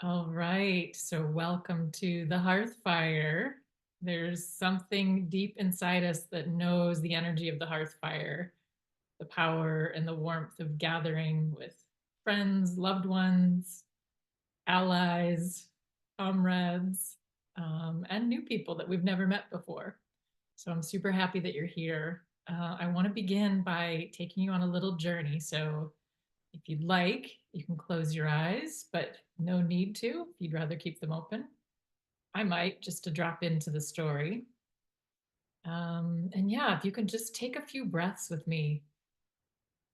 All right, so welcome to the Hearthfire. There's something deep inside us that knows the energy of the Hearthfire, the power and the warmth of gathering with friends, loved ones, allies, comrades, and new people that we've never met before. So I'm super happy that you're here. I want to begin by taking you on a little journey. So if you'd like, you can close your eyes, but no need to if you'd rather keep them open. I might, just to drop into the story. And yeah, if you can just take a few breaths with me,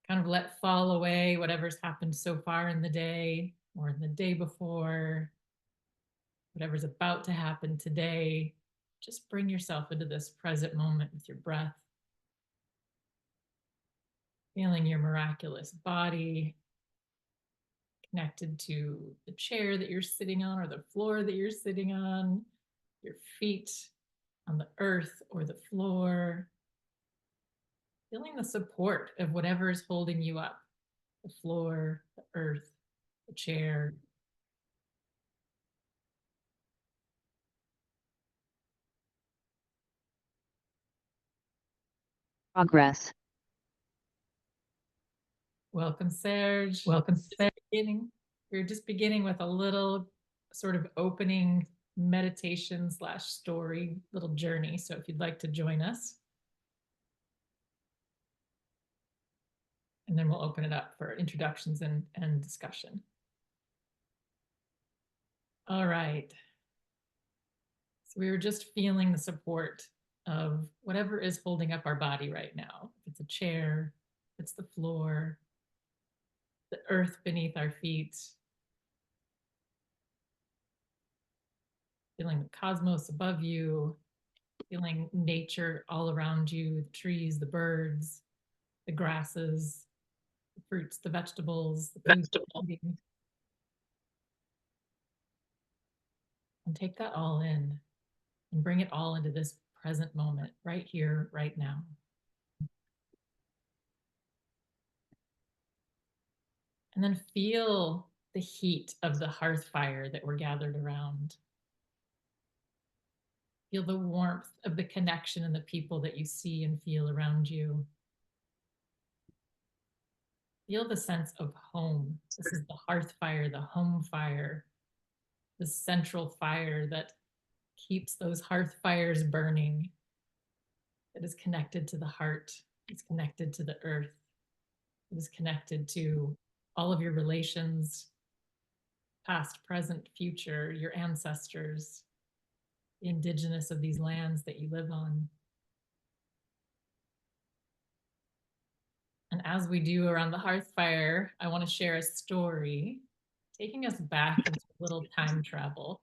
kind of let fall away whatever's happened so far in the day or in the day before, whatever's about to happen today. Just bring yourself into this present moment with your breath, feeling your miraculous body connected to the chair that you're sitting on or the floor that you're sitting on, your feet on the earth or the floor, feeling the support of whatever is holding you up, the floor, the earth, the chair. Progress. Welcome, Serge. Welcome. We're just beginning with a little sort of opening meditation slash story, little journey. So if you'd like to join us, and then we'll open it up for introductions and discussion. All right. So we were just feeling the support of whatever is holding up our body right now. If it's a chair, if it's the floor, the earth beneath our feet, feeling the cosmos above you, feeling nature all around you, the trees, the birds, the grasses, the fruits, the vegetables, the food you're eating. And take that all in and bring it all into this present moment, right here, right now. And then feel the heat of the hearth fire that we're gathered around. Feel the warmth of the connection and the people that you see and feel around you. Feel the sense of home. This is the hearth fire, the home fire, the central fire that keeps those hearth fires burning, that is connected to the heart, it's connected to the earth, it is connected to all of your relations, past, present, future, your ancestors, the indigenous of these lands that you live on. And as we do around the hearth fire, I want to share a story taking us back into a little time travel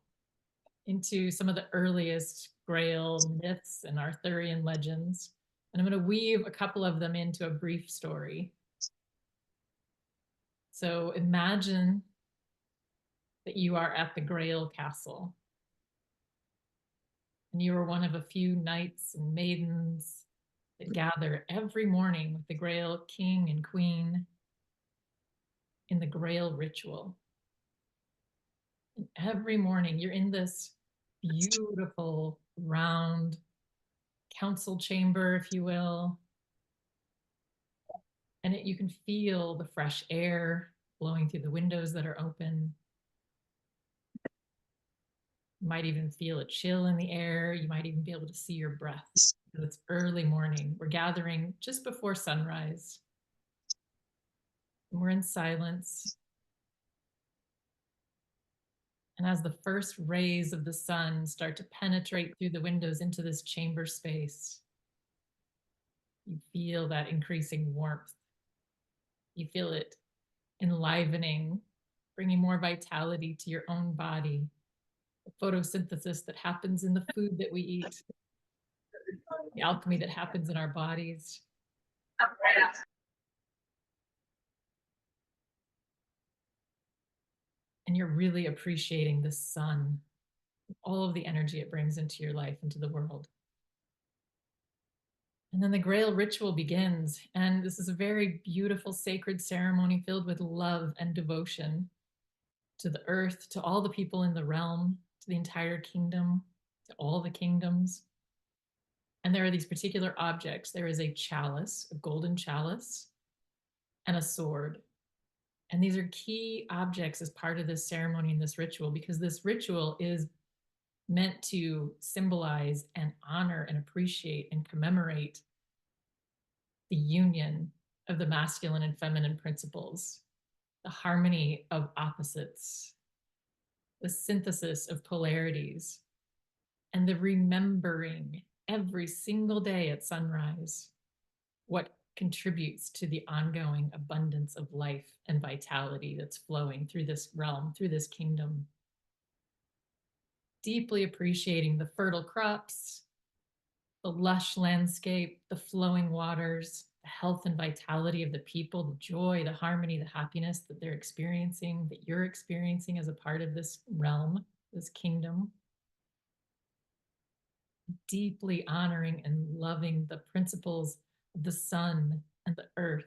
into some of the earliest Grail myths and Arthurian legends. And I'm going to weave a couple of them into a brief story. So imagine that you are at the Grail Castle and you are one of a few knights and maidens that gather every morning with the Grail King and Queen in the Grail ritual. And every morning you're in this beautiful round council chamber, if you will, and you can feel the fresh air blowing through the windows that are open. You might even feel a chill in the air. You might even be able to see your breath. It's early morning. We're gathering just before sunrise. And we're in silence. And as the first rays of the sun start to penetrate through the windows into this chamber space, you feel that increasing warmth. You feel it enlivening, bringing more vitality to your own body, the photosynthesis that happens in the food that we eat, the alchemy that happens in our bodies. And you're really appreciating the sun, all of the energy it brings into your life, into the world. And then the Grail ritual begins. And this is a very beautiful, sacred ceremony filled with love and devotion. to the earth, to all the people in the realm, to the entire kingdom, to all the kingdoms. And there are these particular objects. There is a chalice, a golden chalice, and a sword. And these are key objects as part of this ceremony and this ritual, because this ritual is meant to symbolize and honor and appreciate and commemorate the union of the masculine and feminine principles, the harmony of opposites, the synthesis of polarities, and the remembering every single day at sunrise what contributes to the ongoing abundance of life and vitality that's flowing through this realm, through this kingdom. Deeply appreciating the fertile crops, the lush landscape, the flowing waters, the health and vitality of the people, the joy, the harmony, the happiness that they're experiencing, that you're experiencing as a part of this realm, this kingdom. Deeply honoring and loving the principles of the sun and the earth,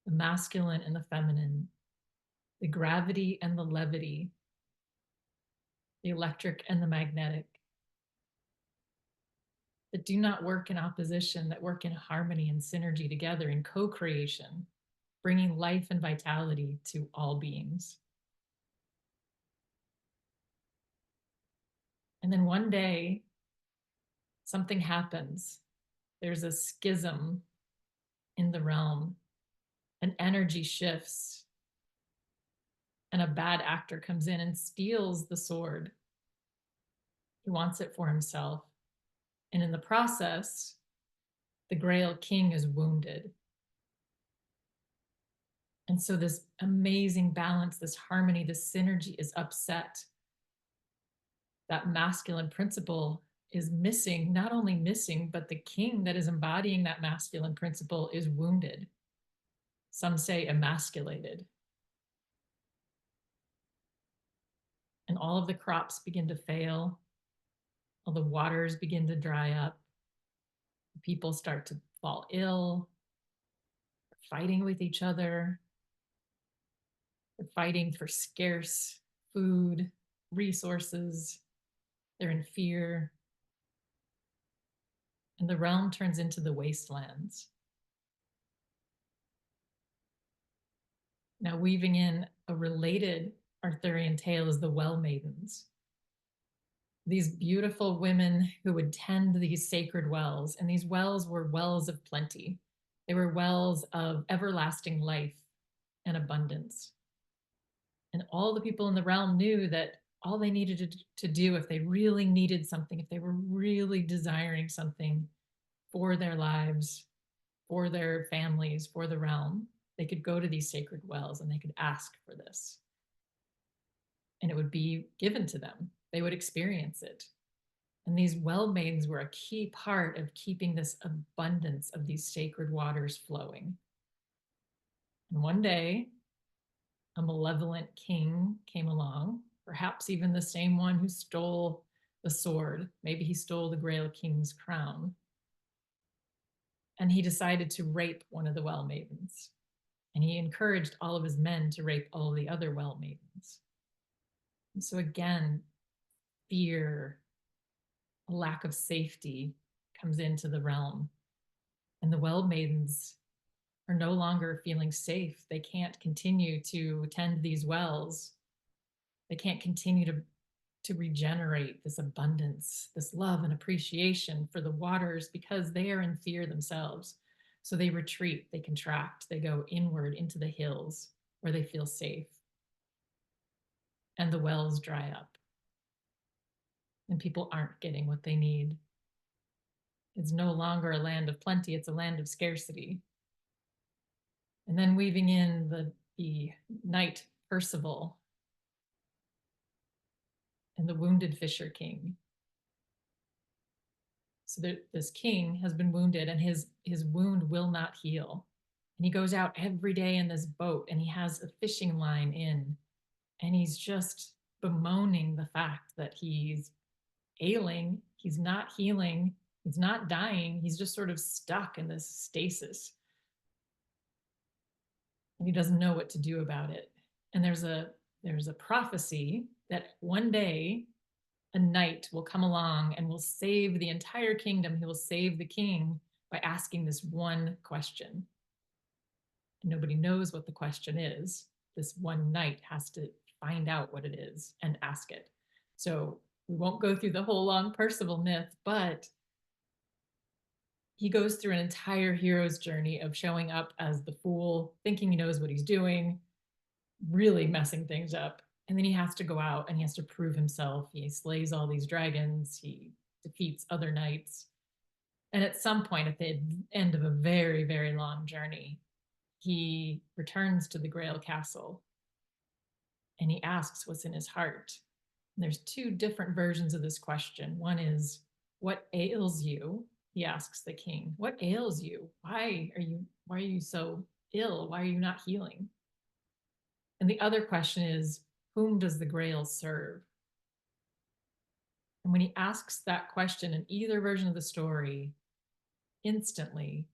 the masculine and the feminine, the gravity and the levity, the electric and the magnetic, that do not work in opposition, that work in harmony and synergy together in co-creation, bringing life and vitality to all beings. And then one day, something happens. There's a schism in the realm, an energy shifts, and a bad actor comes in and steals the sword. He wants it for himself. And in the process, the Grail King is wounded. And so this amazing balance, this harmony, this synergy is upset. That masculine principle is missing, not only missing, but the king that is embodying that masculine principle is wounded. Some say emasculated. And all of the crops begin to fail. All the waters begin to dry up. People start to fall ill. They're fighting with each other. They're fighting for scarce food, resources. They're in fear. And the realm turns into the wastelands. Now, weaving in a related Arthurian tale is the Well Maidens. These beautiful women who would tend these sacred wells, and these wells were wells of plenty. They were wells of everlasting life and abundance. And all the people in the realm knew that all they needed to do if they really needed something, if they were really desiring something for their lives, for their families, for the realm, they could go to these sacred wells and they could ask for this. And it would be given to them. They would experience it. And these well maidens were a key part of keeping this abundance of these sacred waters flowing. And one day, a malevolent king came along, perhaps even the same one who stole the sword. Maybe he stole the Grail King's crown. And he decided to rape one of the well maidens. And he encouraged all of his men to rape all the other well maidens. And so again, fear, a lack of safety comes into the realm. And the well maidens are no longer feeling safe. They can't continue to tend these wells. They can't continue to regenerate this abundance, this love and appreciation for the waters because they are in fear themselves. So they retreat, they contract, they go inward into the hills where they feel safe. And the wells dry up. And people aren't getting what they need. It's no longer a land of plenty, it's a land of scarcity. And then weaving in the knight Percival and the wounded Fisher King. So this king has been wounded and his wound will not heal. And he goes out every day in this boat and he has a fishing line in and he's just bemoaning the fact that he's ailing, he's not healing, he's not dying, he's just sort of stuck in this stasis. And he doesn't know what to do about it. And there's a there's a prophecy that one day a knight will come along and will save the entire kingdom. He will save the king by asking this one question. Nobody knows what the question is. This one knight has to find out what it is and ask it. So we won't go through the whole long Percival myth, but he goes through an entire hero's journey of showing up as the fool, thinking he knows what he's doing, really messing things up. And then he has to go out and he has to prove himself. He slays all these dragons, he defeats other knights. And at some point, at the end of a very, very long journey, he returns to the Grail Castle and he asks what's in his heart. And there's two different versions of this question. One is, what ails you? He asks the king, what ails you? Why are you so ill? Why are you not healing? And the other question is, whom does the Grail serve? And when he asks that question in either version of the story, instantly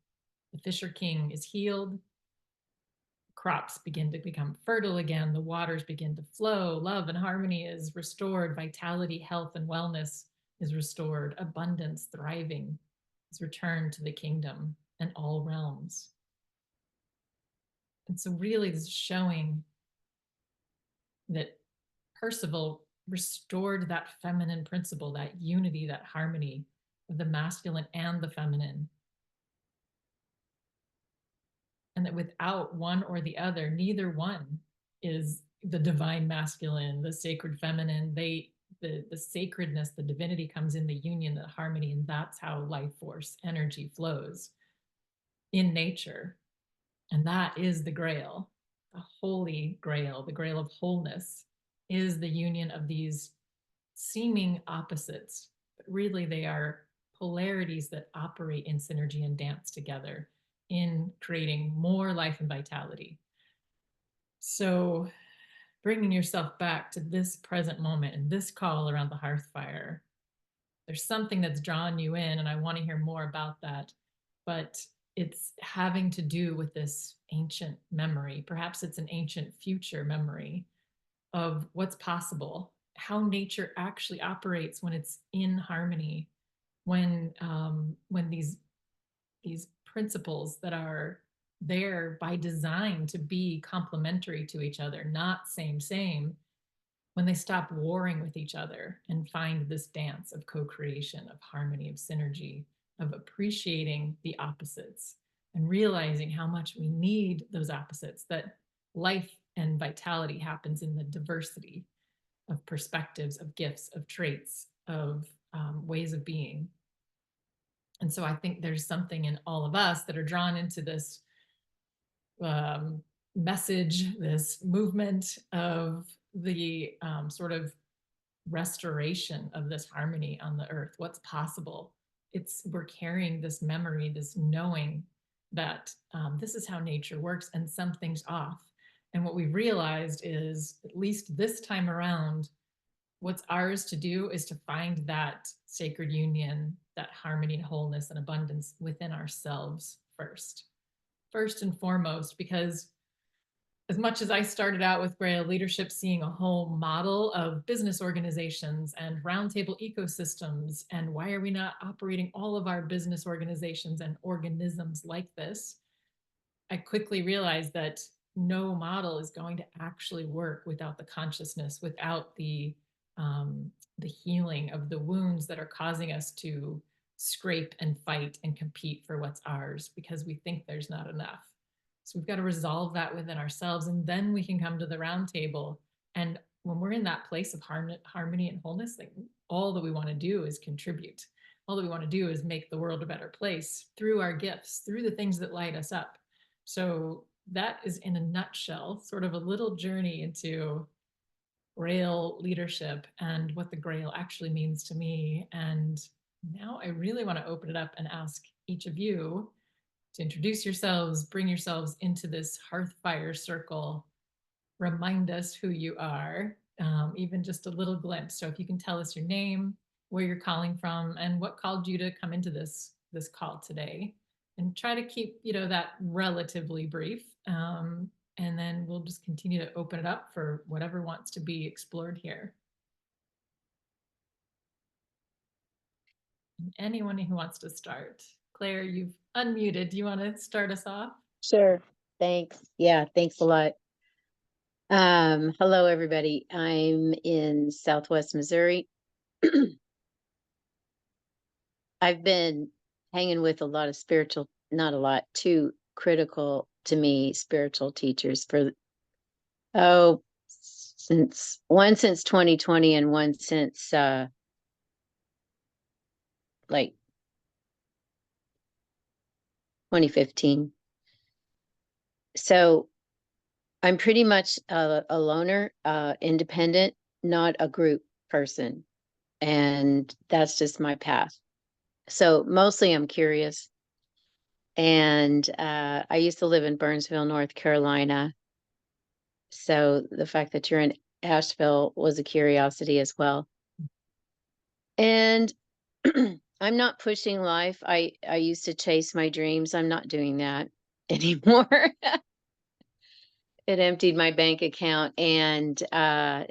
the Fisher King is healed, crops begin to become fertile again, the waters begin to flow, love and harmony is restored, vitality, health, and wellness is restored, abundance, thriving is returned to the kingdom and all realms. And so really this is showing that Percival restored that feminine principle, that unity, that harmony of the masculine and the feminine. And that without one or the other, neither one is the divine masculine, the sacred feminine. The sacredness, the divinity comes in the union, the harmony, and that's how life force energy flows in nature. And that is the Grail, the holy Grail, the Grail of wholeness, is the union of these seeming opposites, but really they are polarities that operate in synergy and dance together in creating more life and vitality. So bringing yourself back to this present moment and this call around the Hearthfire, there's something that's drawn you in, and I want to hear more about that, but it's having to do with this ancient memory. Perhaps it's an ancient future memory of what's possible, how nature actually operates when it's in harmony, when these principles that are there by design to be complementary to each other, not same, when they stop warring with each other and find this dance of co-creation, of harmony, of synergy, of appreciating the opposites and realizing how much we need those opposites, that life and vitality happens in the diversity of perspectives, of gifts, of traits, of ways of being. And so I think there's something in all of us that are drawn into this message, this movement of the sort of restoration of this harmony on the earth. What's possible? We're carrying this memory, this knowing that this is how nature works and something's off. And what we've realized is, at least this time around, what's ours to do is to find that sacred union, that harmony and wholeness and abundance within ourselves first and foremost, because as much as I started out with Grail Leadership seeing a whole model of business organizations and roundtable ecosystems, and why are we not operating all of our business organizations and organisms like this, I quickly realized that no model is going to actually work without the consciousness, without the healing of the wounds that are causing us to scrape and fight and compete for what's ours because we think there's not enough. So we've got to resolve that within ourselves, and then we can come to the round table. And when we're in that place of harmony and wholeness, like, all that we want to do is contribute. All that we want to do is make the world a better place through our gifts, through the things that light us up. So that is, in a nutshell, sort of a little journey into Grail leadership and what the Grail actually means to me. And now I really want to open it up and ask each of you to introduce yourselves, bring yourselves into this Hearthfire circle, remind us who you are, even just a little glimpse. So if you can tell us your name, where you're calling from, and what called you to come into this call today, and try to keep that relatively brief. and then we'll just continue to open it up for whatever wants to be explored here. And anyone who wants to start. Claire, you've unmuted. Do you want to start us off? Sure. Thanks. Yeah, thanks a lot. Hello, everybody. I'm in Southwest Missouri. I've been hanging with a lot of not a lot, two critical to me spiritual teachers for, since 2020 and one since like 2015. So I'm pretty much a loner, independent, not a group person. And that's just my path. So mostly I'm curious. And I used to live in Burnsville, North Carolina. So the fact that you're in Asheville was a curiosity as well. And I'm not pushing life. I used to chase my dreams. I'm not doing that anymore. It emptied my bank account, and I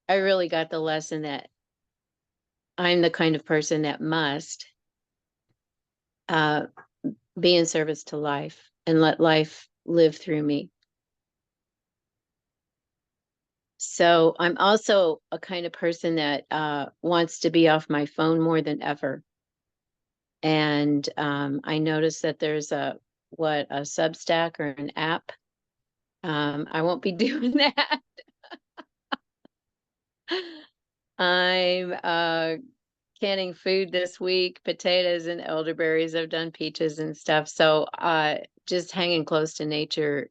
really got the lesson that I'm the kind of person that must uh, be in service to life and let life live through me. So I'm also a kind of person that wants to be off my phone more than ever. And I noticed that there's a Substack or an app. I won't be doing that. I'm canning food this week, potatoes and elderberries. I've done peaches and stuff. So just hanging close to nature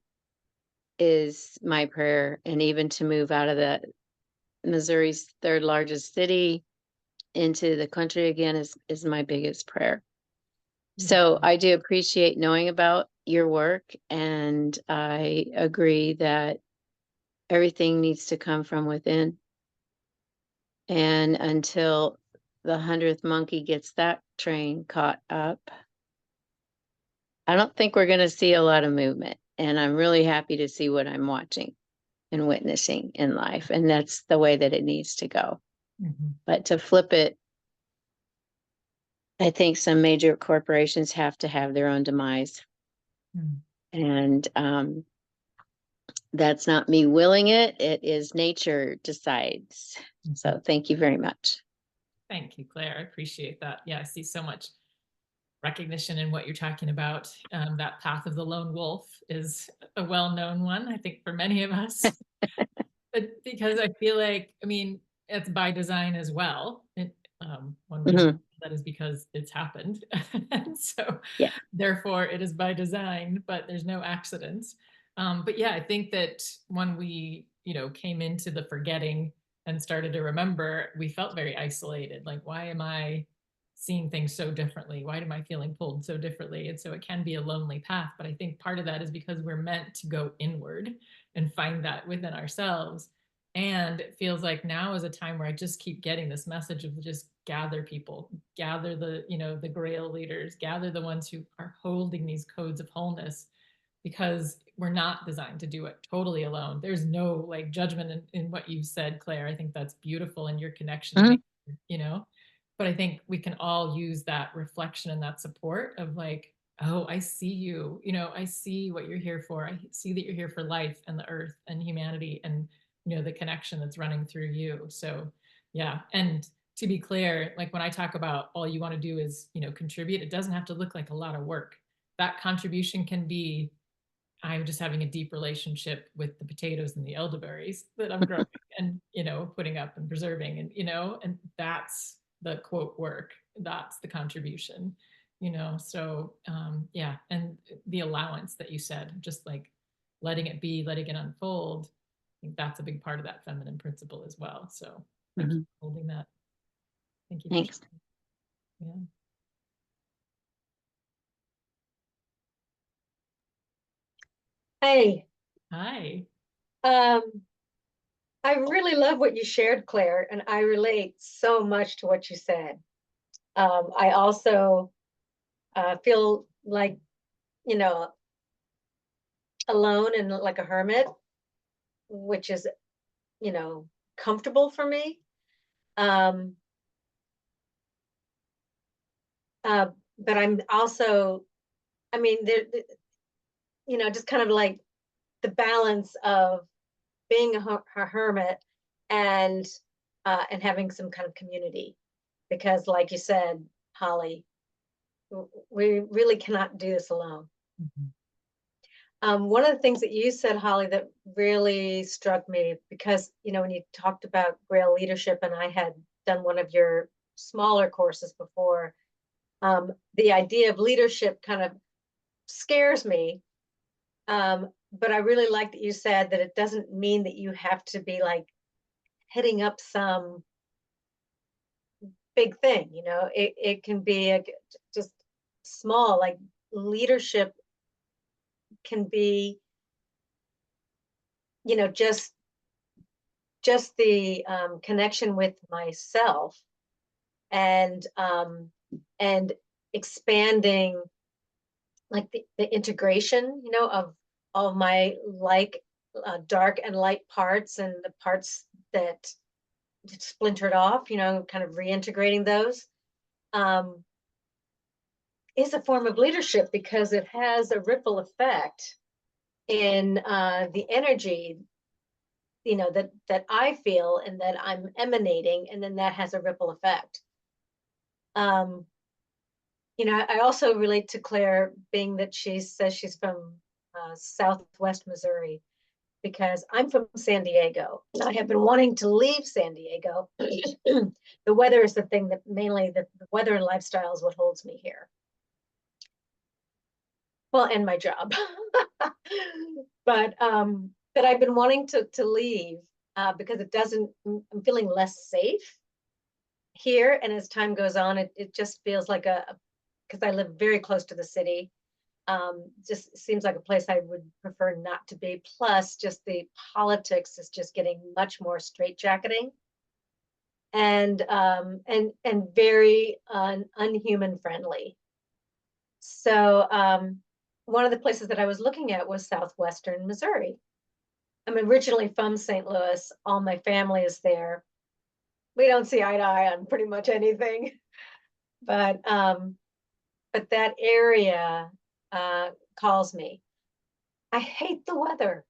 is my prayer. And even to move out of the Missouri's third largest city into the country again is my biggest prayer. So I do appreciate knowing about your work, and I agree that everything needs to come from within. And until the 100th monkey gets that train caught up, I don't think we're going to see a lot of movement. And I'm really happy to see what I'm watching and witnessing in life. And that's the way that it needs to go. Mm-hmm. But to flip it, I think some major corporations have to have their own demise. And that's not me willing it. It is nature decides. So thank you very much. Thank you, Claire. I appreciate that. Yeah, I see so much recognition in what you're talking about. That path of the lone wolf is a well-known one, I think, for many of us. But because I feel like, I mean, it's by design as well. One reason that is because it's happened. And so yeah. Therefore it is by design, but there's no accidents. But yeah, I think that when we, came into the forgetting and started to remember, we felt very isolated. Like, why am I seeing things so differently? Why am I feeling pulled so differently? And so it can be a lonely path. But I think part of that is because we're meant to go inward and find that within ourselves. And it feels like now is a time where I just keep getting this message of just gather people, gather the Grail leaders, gather the ones who are holding these codes of wholeness, because we're not designed to do it totally alone. There's no like judgment in what you've said, Claire. I think that's beautiful in your connection to nature, but I think we can all use that reflection and that support of like, oh, I see you, I see what you're here for. I see that you're here for life and the earth and humanity and, the connection that's running through you. So yeah. And to be clear, like when I talk about all you want to do is, contribute, it doesn't have to look like a lot of work. That contribution can be, I'm just having a deep relationship with the potatoes and the elderberries that I'm growing and, putting up and preserving and that's the quote work. That's the contribution, so yeah. And the allowance that you said, just like letting it be, letting it unfold. I think that's a big part of that feminine principle as well. So thank you for holding that. Thank you. Thanks. Yeah. Hey. Hi. I really love what you shared, Claire, and I relate so much to what you said. I also feel like, alone and like a hermit, which is, you know, comfortable for me. But I'm also, I mean, you know, just kind of like the balance of being a hermit and having some kind of community, because like you said, Holly, we really cannot do this alone. One of the things that you said, Holly, that really struck me, because, you know, when you talked about Grail Leadership, and I had done one of your smaller courses before, the idea of leadership kind of scares me. But I really like that you said that it doesn't mean that you have to be like heading up some big thing, you know, it can be just small, like leadership can be, you know, just the connection with myself, and expanding like the integration, you know, of all my like dark and light parts, and the parts that splintered off, you know, kind of reintegrating those, is a form of leadership, because it has a ripple effect in the energy, you know, that I feel and that I'm emanating, and then that has a ripple effect. You know, I also relate to Claire, being that she says she's from Southwest Missouri, because I'm from San Diego, and I have been wanting to leave San Diego. The weather is the thing that mainly, the weather and lifestyle is what holds me here. Well, and my job. But I've been wanting to leave because it doesn't, I'm feeling less safe here. And as time goes on, it just feels like because I live very close to the city, just seems like a place I would prefer not to be. Plus, just the politics is just getting much more straitjacketing, and very unhuman friendly. So one of the places that I was looking at was southwestern Missouri. I'm originally from St. Louis. All my family is there. We don't see eye to eye on pretty much anything, but that area calls me. I hate the weather,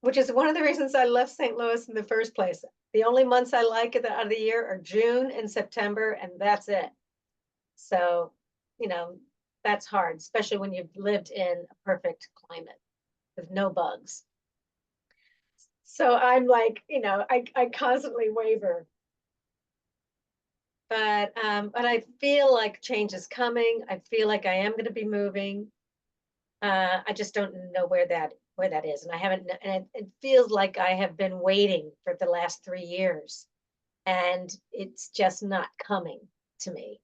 which is one of the reasons I left St. Louis in the first place. The only months I like out of the year are June and September, and that's it. So, you know, that's hard, especially when you've lived in a perfect climate with no bugs. So I'm like, you know, I constantly waver. But I feel like change is coming. I feel like I am going to be moving. I just don't know where that is, and I haven't. And it feels like I have been waiting for the last 3 years, and it's just not coming to me.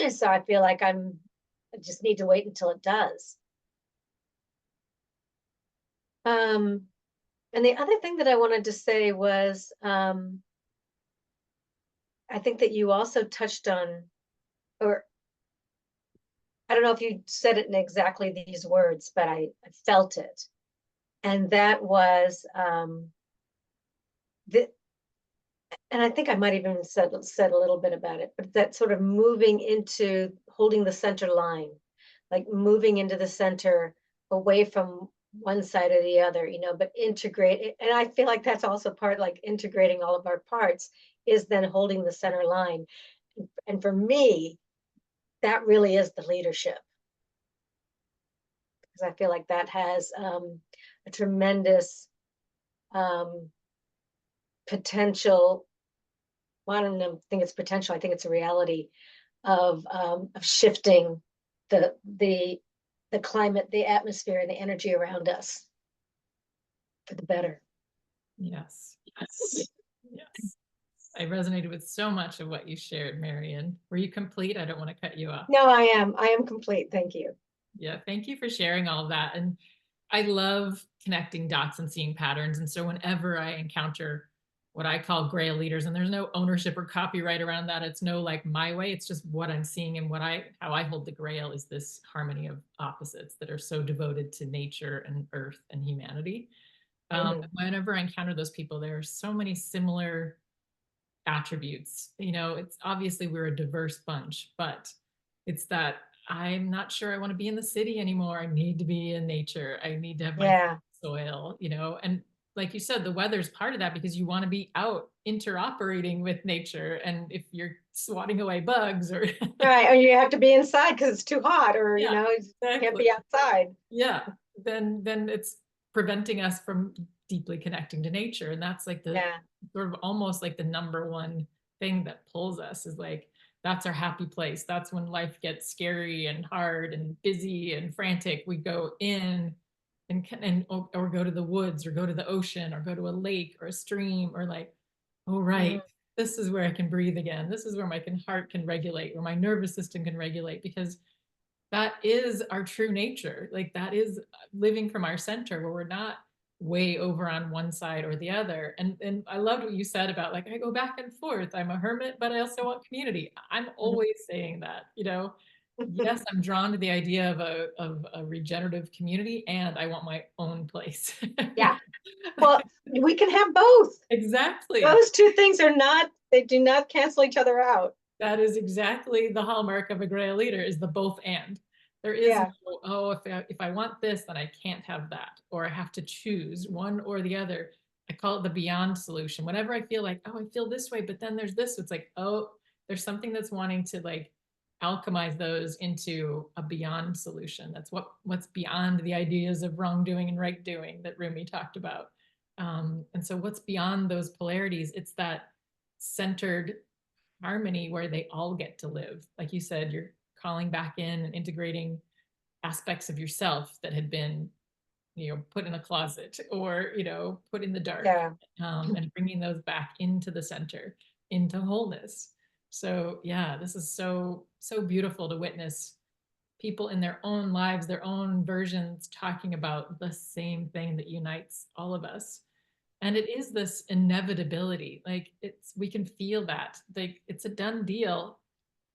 So I feel like I just need to wait until it does. And the other thing that I wanted to say was, I think that you also touched on, or I don't know if you said it in exactly these words, but I felt it. And that was, and I think I might even said a little bit about it, but that sort of moving into holding the center line, like moving into the center, away from one side or the other, you know, but integrate it. And I feel like that's also part, like integrating all of our parts is then holding the center line. And for me, that really is the leadership, because I feel like that has a tremendous potential. Well, I don't think it's potential. I think it's a reality of shifting the climate, the atmosphere, and the energy around us for the better. Yes. Yes. I resonated with so much of what you shared, Marian. Were you complete? I don't want to cut you off. No, I am complete. Thank you. Yeah, thank you for sharing all of that. And I love connecting dots and seeing patterns. And so whenever I encounter what I call Grail leaders, and there's no ownership or copyright around that. It's no like my way. It's just what I'm seeing, and how I hold the Grail is this harmony of opposites that are so devoted to nature and earth and humanity. Whenever I encounter those people, there are so many similar attributes. It's obviously we're a diverse bunch, but it's that I'm not sure I want to be in the city anymore. I need to be in nature. I need to have my soil, and like you said, the weather's part of that because you want to be out interoperating with nature. And if you're swatting away bugs or right, or you have to be inside because it's too hot, or you can't be outside. Yeah, then it's preventing us from deeply connecting to nature. And that's like the sort of almost like the number one thing that pulls us is like, that's our happy place. That's when life gets scary and hard and busy and frantic. We go in or go to the woods or go to the ocean or go to a lake or a stream or like, oh, right, this is where I can breathe again. This is where my heart can regulate, where my nervous system can regulate, because that is our true nature. Like that is living from our center where we're not way over on one side or the other. And I loved what you said about like, I go back and forth. I'm a hermit, but I also want community. I'm always saying that, yes, I'm drawn to the idea of a regenerative community, and I want my own place. Yeah. Well, we can have both. Exactly. Those two things they do not cancel each other out. That is exactly the hallmark of a Grail leader, is the both and. There is no, oh, if I want this, then I can't have that, or I have to choose one or the other. I call it the beyond solution. Whenever I feel like, oh, I feel this way, but then there's this, it's like, oh, there's something that's wanting to like alchemize those into a beyond solution. That's what's beyond the ideas of wrongdoing and right doing that Rumi talked about. And so what's beyond those polarities? It's that centered harmony where they all get to live. Like you said, you're calling back in and integrating aspects of yourself that had been, put in a closet or, put in the dark, and bringing those back into the center, into wholeness. So yeah, this is so beautiful to witness people in their own lives, their own versions, talking about the same thing that unites all of us. And it is this inevitability. Like we can feel that. Like it's a done deal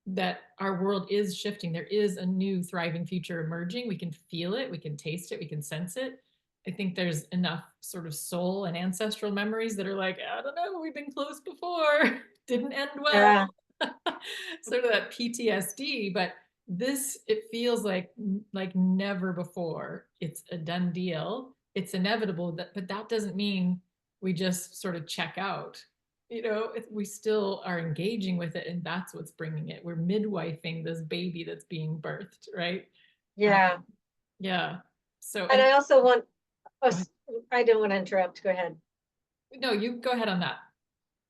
that our world is shifting. There is a new thriving future emerging. We can feel it, we can taste it, we can sense it. I think there's enough sort of soul and ancestral memories that are like, I don't know, we've been close before, didn't end well. Sort of that PTSD, but it feels like never before. It's a done deal. It's inevitable, but that doesn't mean we just sort of check out. We still are engaging with it, and that's what's bringing it. We're midwifing this baby that's being birthed, right? Yeah. Yeah. So, and I also want, I don't want to interrupt. Go ahead. No, you go ahead on that.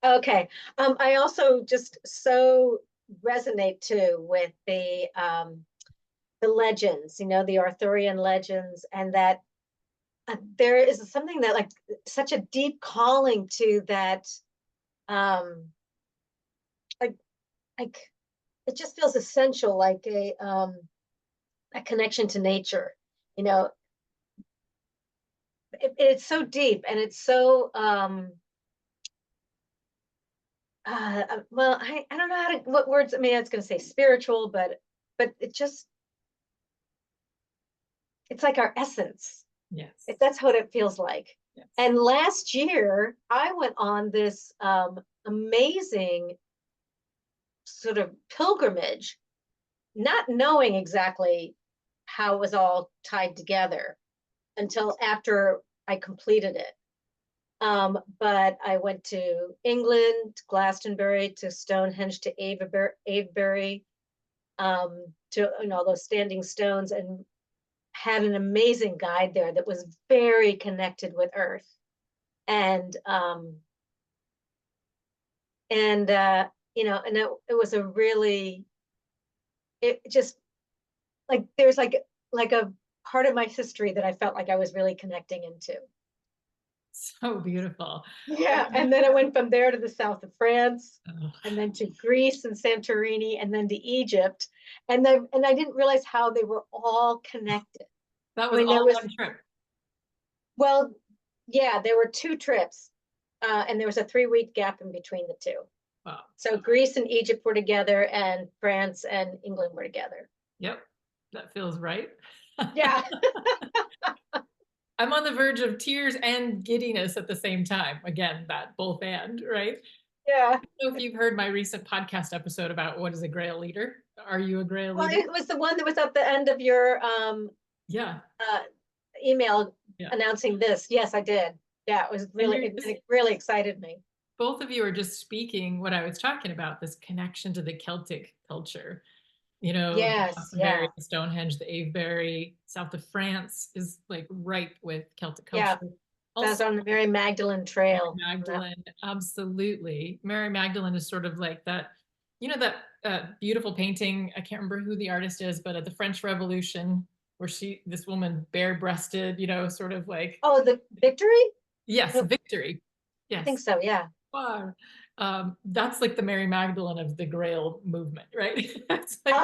Okay. I also just so resonate too with the legends, the Arthurian legends, and that there is something that like such a deep calling to that, like it just feels essential, like a connection to nature. It's so deep, and it's so well, I don't know what words. I mean, I was going to say spiritual, but it's like our essence. Yes. That's what it feels like. Yes. And last year I went on this amazing sort of pilgrimage, not knowing exactly how it was all tied together until after I completed it. But I went to England, Glastonbury, to Stonehenge, to Avebury, to those standing stones, and had an amazing guide there that was very connected with Earth, and it was a really, it just like there's like a part of my history that I felt like I was really connecting into. So beautiful. Yeah. And then I went from there to the south of France, and then to Greece and Santorini, and then to Egypt. And I didn't realize how they were all connected. That was all one trip. Well, yeah, there were two trips. and there was a 3-week gap in between the two. Wow. So Greece and Egypt were together, and France and England were together. Yep. That feels right. Yeah. I'm on the verge of tears and giddiness at the same time. Again, that both and, right? Yeah. I don't know if you've heard my recent podcast episode about what is a Grail leader. Are you a Grail Well, leader? it was the one that was at the end of your Yeah. email Yeah. announcing this. Yes, I did. Yeah, it was really, it really excited me. Both of you are just speaking what I was talking about, this connection to the Celtic culture. You know, Yes, Glastonbury, yeah. the Stonehenge, the Avebury, south of France is like ripe with Celtic Yeah. culture. That's Also, on the Mary Magdalene Trail. Magdalene, absolutely. Mary Magdalene is sort of like that, you know, that beautiful painting. I can't remember who the artist is, but at the French Revolution, where this woman bare-breasted, you know, sort of like, Oh, the Victory? yes, No, victory. I Yes. think so, yeah. Wow. That's like the Mary Magdalene of the Grail movement, right? It's like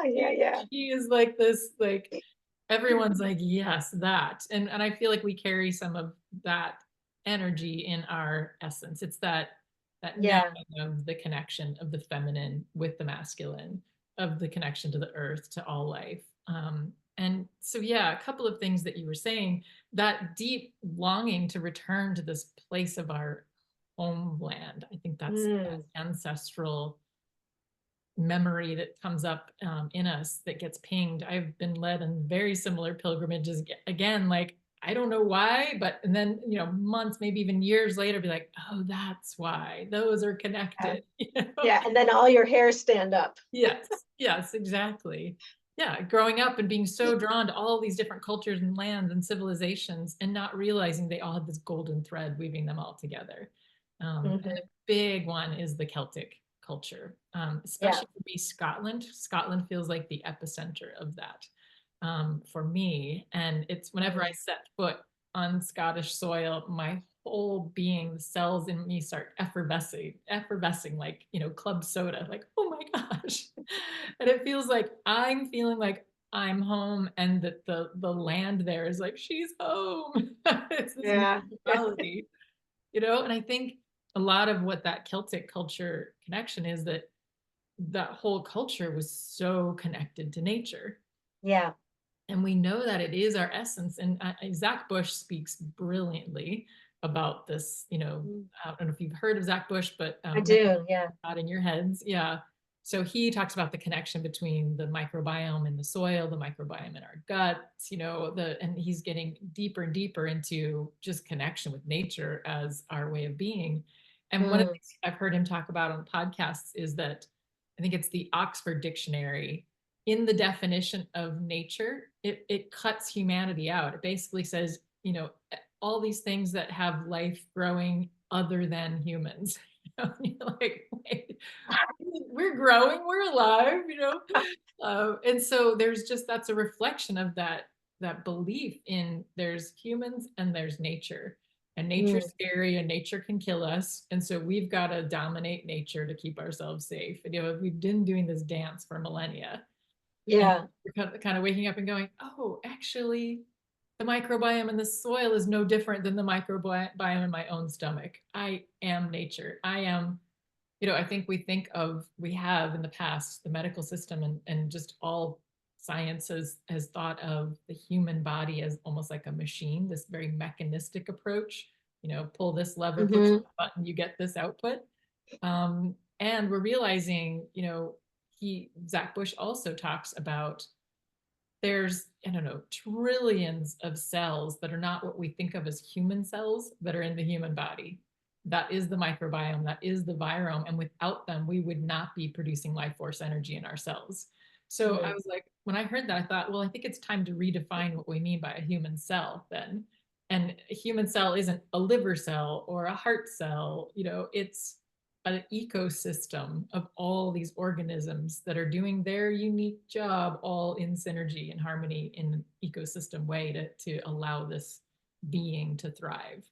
Yeah. she is like this, like everyone's like, yes, that. And I feel like we carry some of that energy in our essence. It's that Yeah. knowing of the connection of the feminine with the masculine, of the connection to the earth, to all life. And so, yeah, a couple of things that you were saying, that deep longing to return to this place of our homeland. I think that's that ancestral memory that comes up in us that gets pinged. I've been led on very similar pilgrimages again, like I don't know why, but and then you know months, maybe even years later, be like, oh, that's why those are connected. You know? Yeah, and then all your hairs stand up. Yes, exactly. Yeah, growing up and being so drawn to all these different cultures and lands and civilizations, and not realizing they all had this golden thread weaving them all together. And a big one is the Celtic culture, especially for me, Scotland. Scotland feels like the epicenter of that for me. And it's whenever I set foot on Scottish soil, my whole being, the cells in me start effervescing like, you know, club soda, like, oh my gosh. And it feels like I'm feeling like I'm home and that the land there is like, she's home. It's this quality, you know? And I think a lot of what that Celtic culture connection is that whole culture was so connected to nature. Yeah. And we know that it is our essence. And Zach Bush speaks brilliantly about this. You know, I don't know if you've heard of Zach Bush, but I do. Yeah. not in your heads. Yeah. So he talks about the connection between the microbiome in the soil, the microbiome in our guts, you know, and he's getting deeper and deeper into just connection with nature as our way of being. And one of the things I've heard him talk about on podcasts is that I think it's the Oxford Dictionary. In the definition of nature, it cuts humanity out. It basically says, you know, all these things that have life growing other than humans. You know, you're like, wait, we're growing, we're alive, you know. And so there's just that's a reflection of that belief in there's humans and there's nature. And nature's scary and nature can kill us. And so we've got to dominate nature to keep ourselves safe. And, you know, we've been doing this dance for millennia. Yeah. And we're kind of waking up and going, oh, actually, the microbiome in the soil is no different than the microbiome in my own stomach. I am nature. I am, you know, I think we have in the past, the medical system and just all science has thought of the human body as almost like a machine, this very mechanistic approach, you know, pull this lever, push this button, you get this output. And we're realizing, you know, Zach Bush also talks about there's, I don't know, trillions of cells that are not what we think of as human cells that are in the human body. That is the microbiome, that is the virome. And without them, we would not be producing life force energy in our cells. So I was like, when I heard that, I thought, well, I think it's time to redefine what we mean by a human cell then. And a human cell isn't a liver cell or a heart cell, you know, it's an ecosystem of all these organisms that are doing their unique job all in synergy and harmony in an ecosystem way to allow this being to thrive.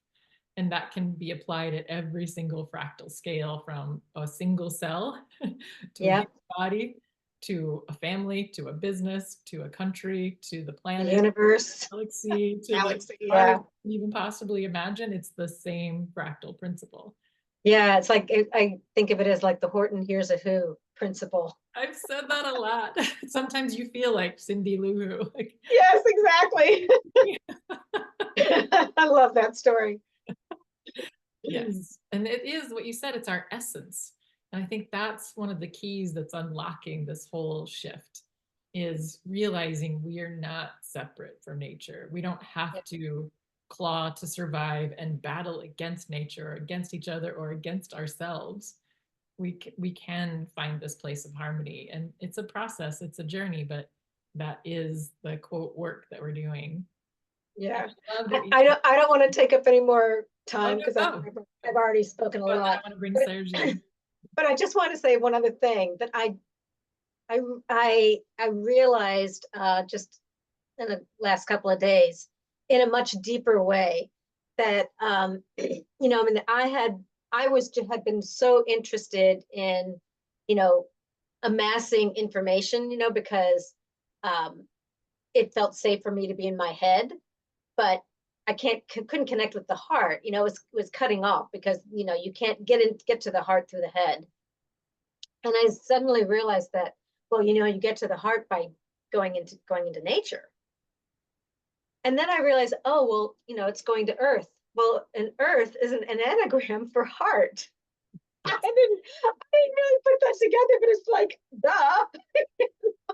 And that can be applied at every single fractal scale from a single cell to a human body to a family, to a business, to a country, to the The planet, universe, galaxy, to like galaxy, farthest yeah. you can even possibly imagine. It's the same fractal principle. Yeah, it's like, I think of it as like the Horton Hears a Who principle. I've said that a lot. Sometimes you feel like Cindy Lou Who. Like, Yes, exactly. I love that story. yes. And it is what you said, it's our essence. And I think that's one of the keys that's unlocking this whole shift, is realizing we are not separate from nature. We don't have to claw to survive and battle against nature or against each other or against ourselves. We can find this place of harmony, and it's a process, it's a journey, but that is the quote work that we're doing. Yeah. I I don't want to take up any more time no, because no. I've already spoken a I lot. want to bring But- Serge in. But I just want to say one other thing that I realized just in the last couple of days in a much deeper way that you know, I mean, had been so interested in, you know, amassing information, you know, because it felt safe for me to be in my head, but I couldn't connect with the heart. You know, it was cutting off because, you know, you can't get to the heart through the head. And I suddenly realized that, well, you know, you get to the heart by going into nature. And then I realized, oh, well, you know, it's going to earth. Well, an earth is an anagram for heart. I didn't really put that together, but it's like, duh.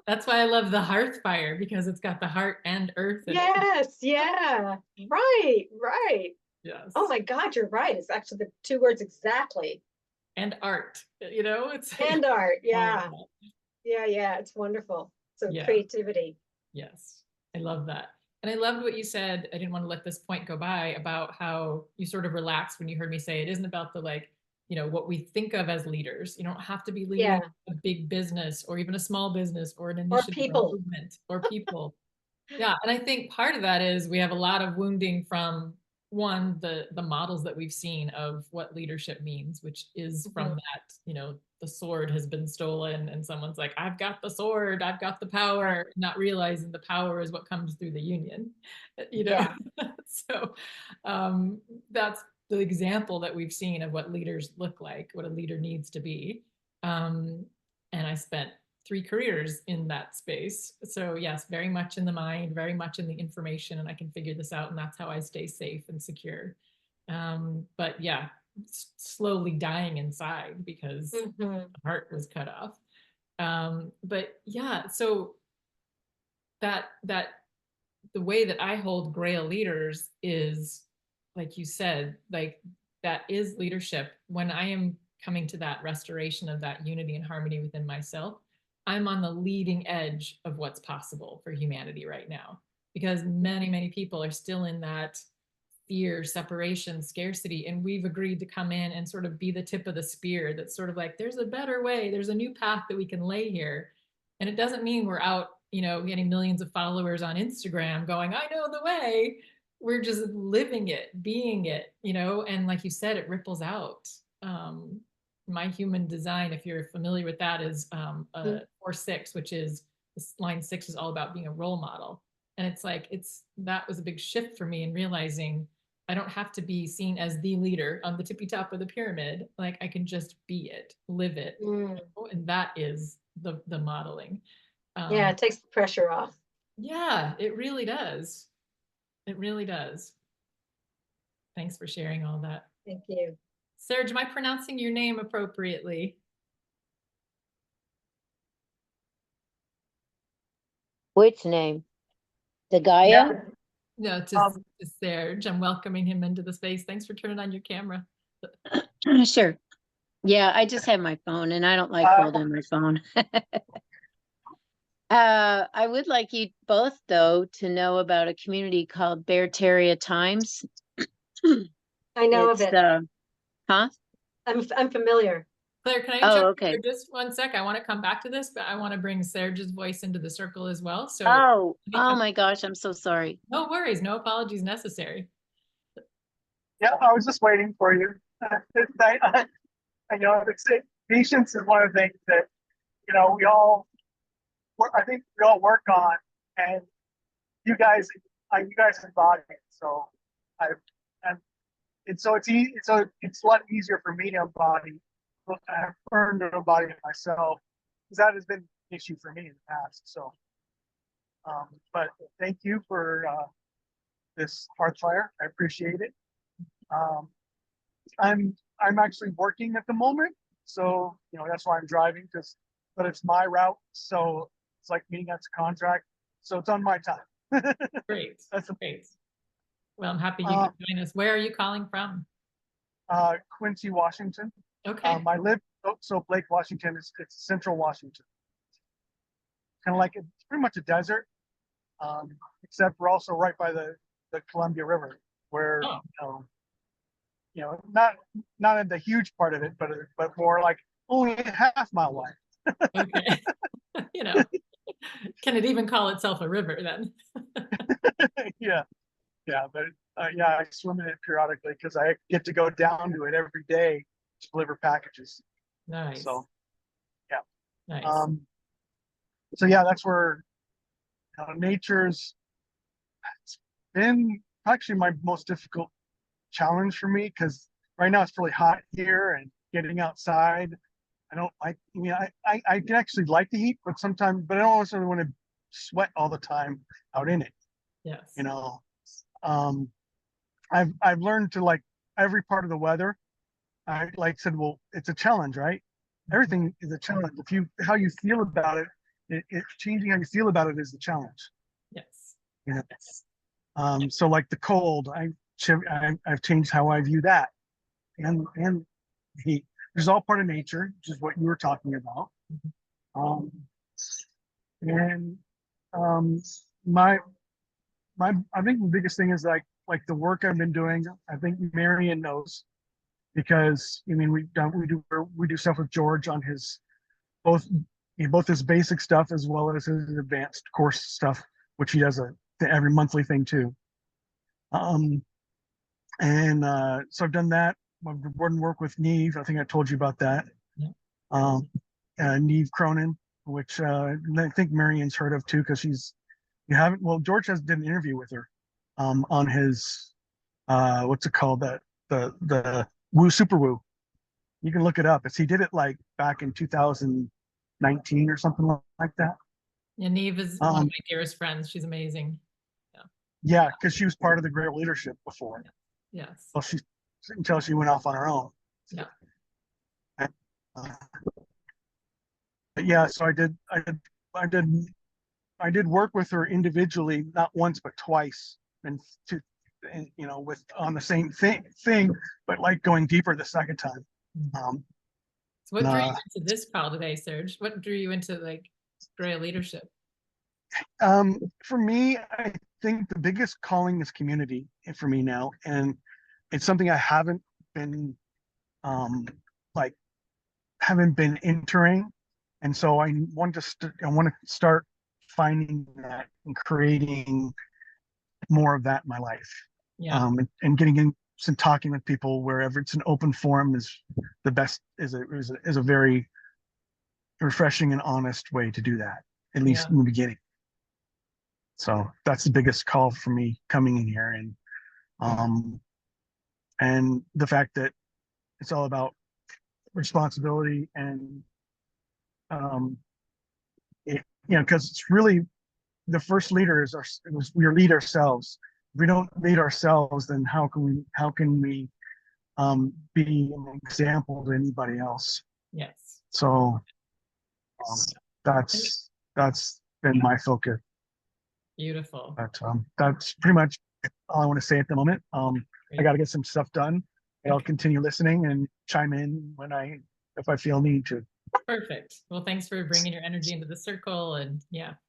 That's why I love the Hearthfire, because it's got the heart and earth in it. Yes, yeah. Right. Yes. Oh my God, you're right. It's actually the two words exactly. And art, you know, it's And art, yeah. all of that. Yeah, it's wonderful. So Yeah. creativity. Yes, I love that. And I loved what you said. I didn't want to let this point go by about how you sort of relaxed when you heard me say it isn't about the, like, you know, what we think of as leaders. You don't have to be leading Yeah. a big business or even a small business or an Or initiative or a people. movement or people. Yeah, and I think part of that is we have a lot of wounding from the models that we've seen of what leadership means, which is from that, you know, the sword has been stolen and someone's like, I've got the sword, I've got the power, not realizing the power is what comes through the union, you know. Yeah. So that's the example that we've seen of what leaders look like, what a leader needs to be. And I spent 3 careers in that space. So yes, very much in the mind, very much in the information, and I can figure this out, and that's how I stay safe and secure. But yeah, slowly dying inside because the heart was cut off. But yeah, so that the way that I hold Grail leaders is, like you said, like that is leadership. When I am coming to that restoration of that unity and harmony within myself, I'm on the leading edge of what's possible for humanity right now, because many people are still in that fear, separation, scarcity, and we've agreed to come in and sort of be the tip of the spear that's sort of like, there's a better way, there's a new path that we can lay here. And it doesn't mean we're out, you know, getting millions of followers on Instagram going, I know the way. We're just living it, being it, you know, and like you said, it ripples out. My human design, if you're familiar with that, is a 4-6, which is line 6 is all about being a role model. And it's like, that was a big shift for me in realizing I don't have to be seen as the leader on the tippy top of the pyramid. Like I can just be it, live it. You know? And that is the modeling. Yeah, it takes the pressure off. Yeah, it really does. It really does. Thanks for sharing all that. Thank you. Serge, am I pronouncing your name appropriately? Which name? The Gaia? No, to Serge. I'm welcoming him into the space. Thanks for turning on your camera. Sure. Yeah, I just have my phone and I don't like holding my phone. I would like you both, though, to know about a community called Beartaria Times. I know of it. Huh? I'm familiar. Claire, can I interrupt you for just 1 sec? I want to come back to this, but I want to bring Serge's voice into the circle as well. So oh my gosh, I'm so sorry. No worries, no apologies necessary. Yeah, I was just waiting for you. I know patience is one of the things that, you know, we all I think we all work on, and you guys embody it. So I and it's so it's easy. So it's a lot easier for me to embody. I've learned to embody it myself because that has been an issue for me in the past. So, but thank you for this Hearthfire. I appreciate it. Um, I'm actually working at the moment, so that's why I'm driving. But it's my route, so it's like me. That's a contract, so it's on my time. Great. That's Great. Well, I'm happy you could join us. Where are you calling from? Quincy, Washington. Okay. I live so Blake, Washington. It's central Washington. Kind of like it's pretty much a desert, except we're also right by the Columbia River, where Oh. not in the huge part of it, but more like only a half-mile wide. Okay. Can it even call itself a river then? Yeah, but I swim in it periodically because I get to go down to it every day to deliver packages. Nice. So, yeah. Nice. So yeah, that's where nature's it's been actually my most difficult challenge for me because right now it's really hot here and getting outside. I don't like. I mean, I can actually like the heat, but I don't also want to sweat all the time out in it. Yes. I've learned to like every part of the weather. I like said, well, it's a challenge, right? Everything is a challenge. How you feel about it, changing how you feel about it is the challenge. Yes. Yes. So like the cold, I've changed how I view that, and heat. Which is all part of nature, which is what you were talking about. And my I think the biggest thing is like the work I've been doing. I think Marion knows because I mean we do stuff with George on his both his basic stuff as well as his advanced course stuff, which he does every monthly thing too. And so I've done that. I've been work with Neve. I think I told you about that. Yeah. Neve Cronin, which I think Marion's heard of too, because George did an interview with her on his what's it called, the Woo Super Woo. You can look it up. He did it like back in 2019 or something like that. Yeah, Neve is one of my dearest friends. She's amazing. Yeah, because she was part of the Grail Leadership before. Yes. Well, until she went off on her own. Yeah. But yeah, so I did work with her individually, not once but twice, and with on the same thing, but like going deeper the second time. So what drew you into this call today, Serge? What drew you into like Grail Leadership? For me, I think the biggest calling is community for me now, and it's something I haven't been entering, and so I want to start finding that and creating more of that in my life. Yeah. And getting in some talking with people wherever it's an open forum is the best, is a very refreshing and honest way to do that, at least in the beginning. So that's the biggest call for me coming in here, and the fact that it's all about responsibility and because it's really the first leader we lead ourselves. If we don't lead ourselves, then how can we be an example to anybody else? Yes. So that's been my focus. Beautiful. But that's pretty much all I want to say at the moment. I got to get some stuff done. And I'll continue listening and chime in if I feel need to. Perfect. Well, thanks for bringing your energy into the circle, and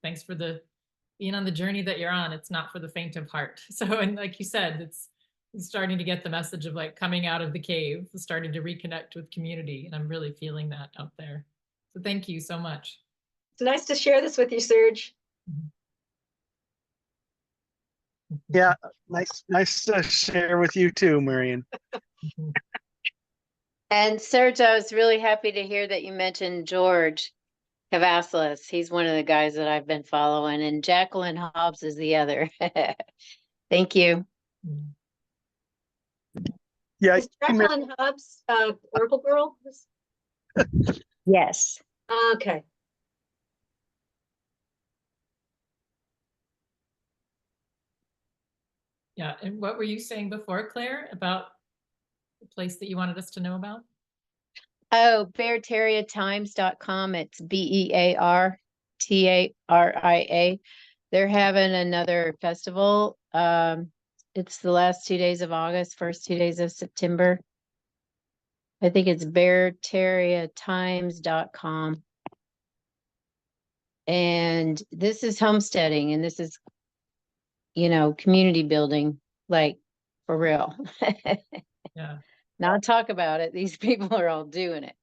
thanks for being on the journey that you're on. It's not for the faint of heart. So, and like you said, it's starting to get the message of like coming out of the cave, starting to reconnect with community, and I'm really feeling that out there. So thank you so much. It's nice to share this with you, Serge. Yeah, nice to share with you too, Marion. And Serge, I was really happy to hear that you mentioned George. Cavassalis, he's one of the guys that I've been following, and Jacqueline Hobbs is the other. Thank you. Mm. Yeah, Is Jacqueline Hobbs, Oracle Girl? Yes. Okay. Yeah, and what were you saying before, Claire, about the place that you wanted us to know about? Oh, beartariatimes.com. It's BEARTARIA. They're having another festival. It's the last 2 days of August, first 2 days of September. I think it's beartariatimes.com. And this is homesteading, and this is, community building, like for real. Yeah, Not talk about it. These people are all doing it.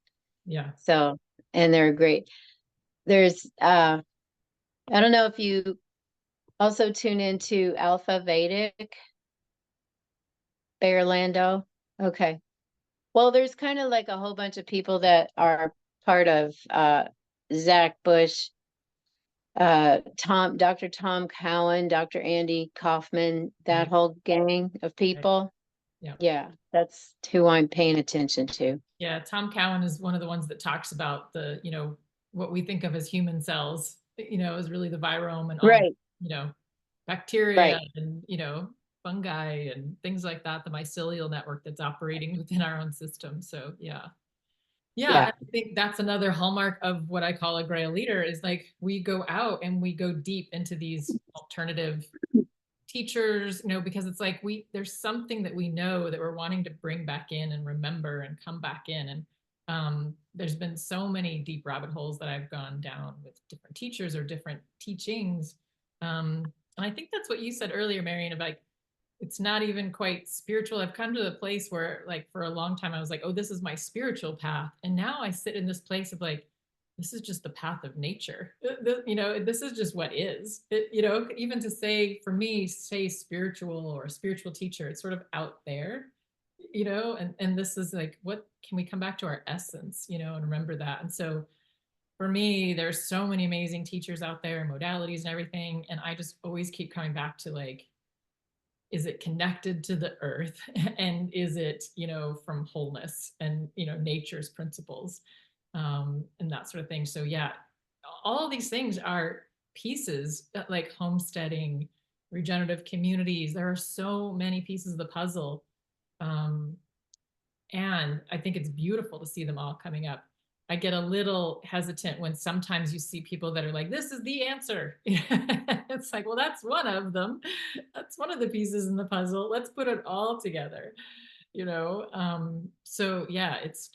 yeah. So, and they're great. There's, I don't know if you also tune into Alpha Vedic, Bearlando. Okay. Well, there's kind of like a whole bunch of people that are part of Zach Bush, Dr. Tom Cowan, Dr. Andy Kaufman, that whole gang of people. Yeah. Yeah, that's who I'm paying attention to. Yeah, Tom Cowan is one of the ones that talks about the, what we think of as human cells, is really the virome and all, Right. bacteria Right. and, fungi and things like that, the mycelial network that's operating within our own system. So yeah. Yeah, I think that's another hallmark of what I call a Grail leader is like we go out and we go deep into these alternative teachers, because it's like there's something that we know that we're wanting to bring back in and remember and come back in. And there's been so many deep rabbit holes that I've gone down with different teachers or different teachings. And I think that's what you said earlier, Marion, about it's not even quite spiritual. I've come to the place where like for a long time I was like, oh, this is my spiritual path. And now I sit in this place of like, this is just the path of nature. This is just what is. Even to say, for me, say spiritual or a spiritual teacher, it's sort of out there, and this is like, what can we come back to our essence, and remember that. And so for me, there's so many amazing teachers out there and modalities and everything. And I just always keep coming back to like, is it connected to the earth and is it, from wholeness and, nature's principles, and that sort of thing. So yeah, all these things are pieces like homesteading, regenerative communities. There are so many pieces of the puzzle. And I think it's beautiful to see them all coming up. I get a little hesitant when sometimes you see people that are like, this is the answer. It's like, well, that's one of them. That's one of the pieces in the puzzle. Let's put it all together, So yeah, it's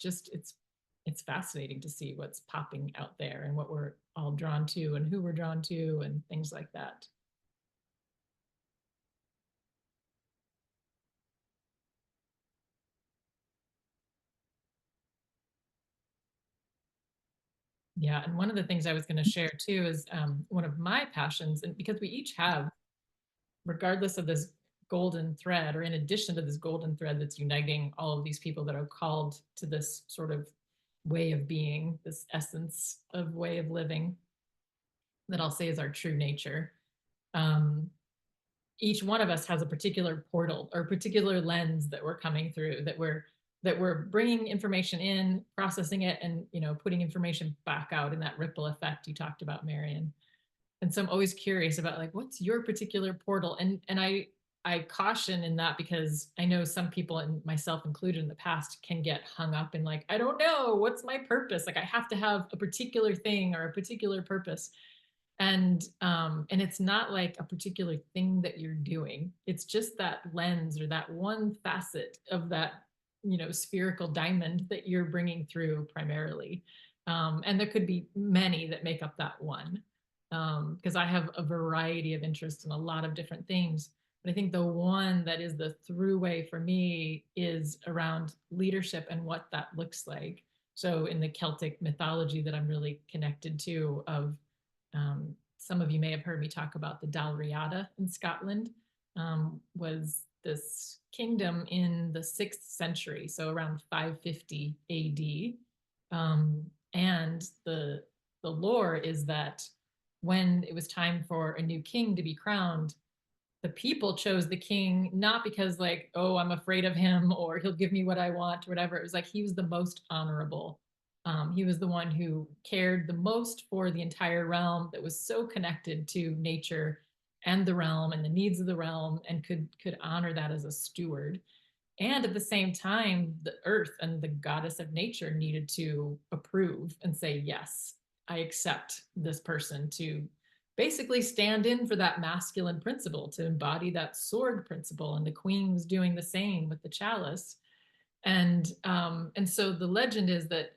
fascinating to see what's popping out there and what we're all drawn to and who we're drawn to and things like that. Yeah, and one of the things I was going to share too is one of my passions, and because we each have, regardless of this golden thread, or in addition to this golden thread that's uniting all of these people that are called to this sort of way of being, this essence of way of living that I'll say is our true nature. Each one of us has a particular portal or particular lens that we're coming through, that we're bringing information in, processing it, and putting information back out in that ripple effect you talked about, Marion. And so I'm always curious about like, what's your particular portal? And I caution in that because I know some people, and myself included in the past, can get hung up in like, I don't know, what's my purpose? Like I have to have a particular thing or a particular purpose. And it's not like a particular thing that you're doing. It's just that lens or that one facet of that, spherical diamond that you're bringing through primarily. And there could be many that make up that one. Because I have a variety of interests in a lot of different things. But I think the one that is the throughway for me is around leadership and what that looks like. So in the Celtic mythology that I'm really connected to, of some of you may have heard me talk about the Dalriada in Scotland, was this kingdom in the 6th century, so around 550 AD. And the lore is that when it was time for a new king to be crowned, the people chose the king not because like, oh, I'm afraid of him or he'll give me what I want or whatever. It was like he was the most honorable. He was the one who cared the most for the entire realm, that was so connected to nature and the realm and the needs of the realm, and could honor that as a steward. And at the same time, the earth and the goddess of nature needed to approve and say, yes, I accept this person to basically stand in for that masculine principle, to embody that sword principle. And the queen was doing the same with the chalice. And so the legend is that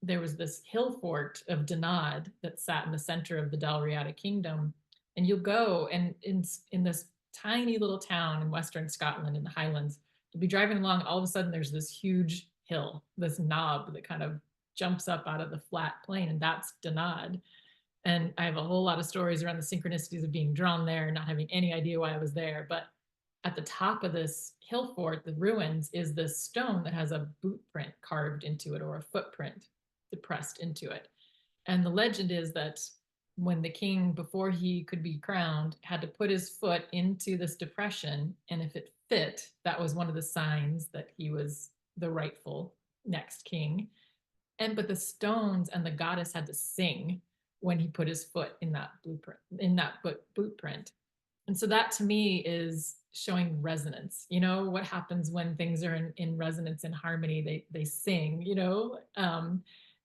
there was this hill fort of Danad that sat in the center of the Dalriada kingdom. And you'll go, and in this tiny little town in Western Scotland in the Highlands, you'll be driving along, and all of a sudden there's this huge hill, this knob that kind of jumps up out of the flat plain, and that's Danad. And I have a whole lot of stories around the synchronicities of being drawn there, not having any idea why I was there. But at the top of this hill fort, the ruins, is this stone that has a boot print carved into it, or a footprint depressed into it. And the legend is that when the king, before he could be crowned, had to put his foot into this depression, and if it fit, that was one of the signs that he was the rightful next king. But the stones and the goddess had to sing when he put his foot in that blueprint, in that boot print. And so that to me is showing resonance. You know, what happens when things are in resonance, in harmony, they sing, you know.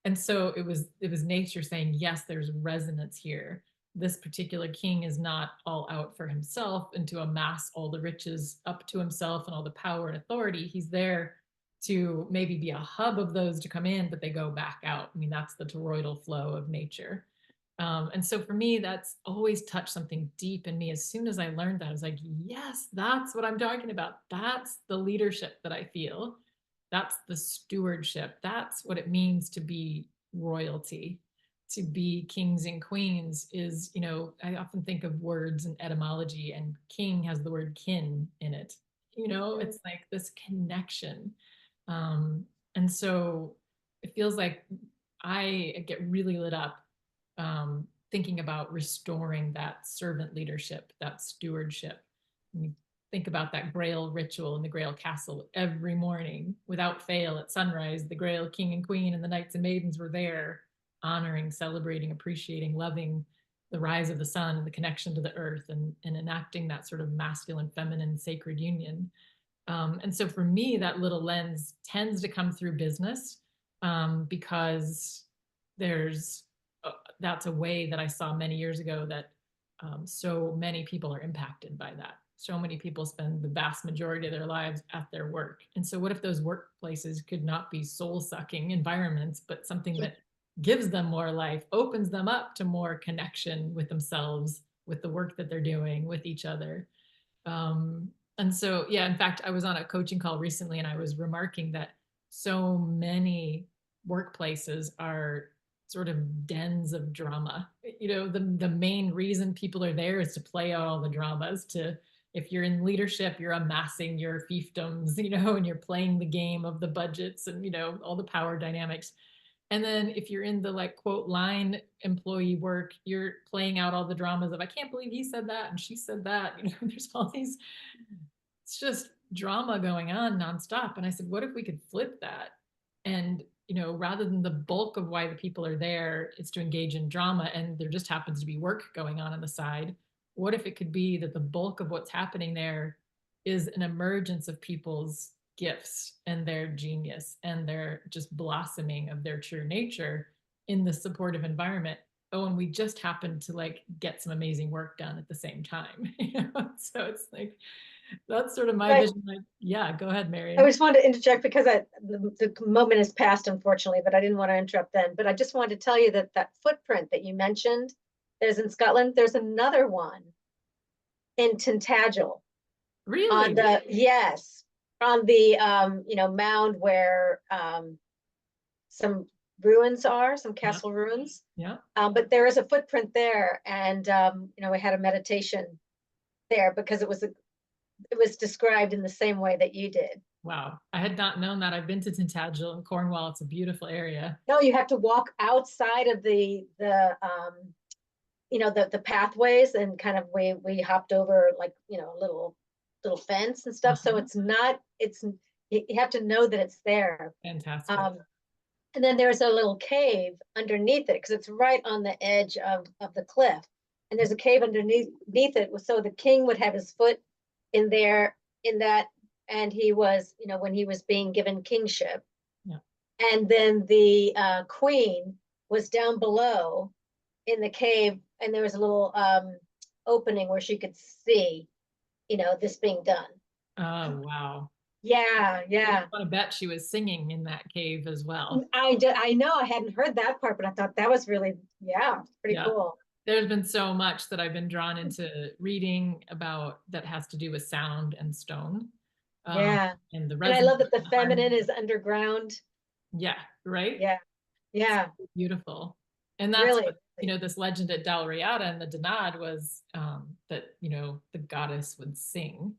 And so it was nature saying, yes, there's resonance here. This particular king is not all out for himself and to amass all the riches up to himself and all the power and authority. He's there to maybe be a hub of those to come in, but they go back out. I mean, that's the toroidal flow of nature. And so for me, that's always touched something deep in me. As soon as I learned that, I was like, yes, that's what I'm talking about. That's the leadership that I feel. That's the stewardship. That's what it means to be royalty, to be kings and queens. Is, you know, I often think of words and etymology, and king has the word kin in it. You know, it's like this connection. And so it feels like I get really lit up thinking about restoring that servant leadership, that stewardship. And you think about that Grail ritual in the Grail Castle every morning, without fail at sunrise, the Grail King and Queen and the knights and maidens were there, honoring, celebrating, appreciating, loving the rise of the sun and the connection to the earth, and enacting that sort of masculine, feminine, sacred union. And so for me, that little lens tends to come through business because that's a way that I saw many years ago that so many people are impacted by that. So many people spend the vast majority of their lives at their work. And so what if those workplaces could not be soul-sucking environments, but something that gives them more life, opens them up to more connection with themselves, with the work that they're doing, with each other. And so, yeah, in fact, I was on a coaching call recently, and I was remarking that so many workplaces are sort of dens of drama. You know, the main reason people are there is to play out all the dramas. To, if you're in leadership, you're amassing your fiefdoms, you know, and you're playing the game of the budgets and, you know, all the power dynamics. And then if you're in the, like, quote, line employee work, you're playing out all the dramas of, I can't believe he said that and she said that. You know, there's all these, it's just drama going on nonstop. And I said, what if we could flip that? And, you know, rather than the bulk of why the people are there is to engage in drama, and there just happens to be work going on the side, what if it could be that the bulk of what's happening there is an emergence of people's gifts and their genius and their just blossoming of their true nature in the supportive environment? Oh, and we just happen to, like, get some amazing work done at the same time. You know? So it's like, that's sort of my vision. Like, yeah, go ahead, Marion. I just wanted to interject because the moment has passed, unfortunately, but I didn't want to interrupt then. But I just wanted to tell you that that footprint that you mentioned, there's in Scotland, there's another one in Tintagel. Really? Yes, on the you know, mound where some ruins are, some castle ruins. Yeah. But there is a footprint there, and you know, we had a meditation there because it was it was described in the same way that you did. Wow. I had not known that. I've been to Tintagel in Cornwall. It's a beautiful area. No, you have to walk outside of the the pathways, and kind of we hopped over, like, a little fence and stuff. So Uh-huh. it's not, you have to know that it's there. Fantastic. And then there's a little cave underneath it, because it's right on the edge of the cliff. And there's a cave underneath it, so the king would have his foot in there, in that, and he was, when he was being given kingship. Yeah. And then the queen was down below in the cave, and there was a little opening where she could see, this being done. Oh, wow. Yeah, yeah. I want to bet she was singing in that cave as well. I know, I hadn't heard that part, but I thought that was really, pretty Yeah. cool. There's been so much that I've been drawn into reading about that has to do with sound and stone. Yeah. And the And I love that the resonance feminine harmony. is underground. Yeah, right? Yeah, yeah, So beautiful. And that's really. what, this legend at Dal Riata and the Danad was, that, the goddess would sing,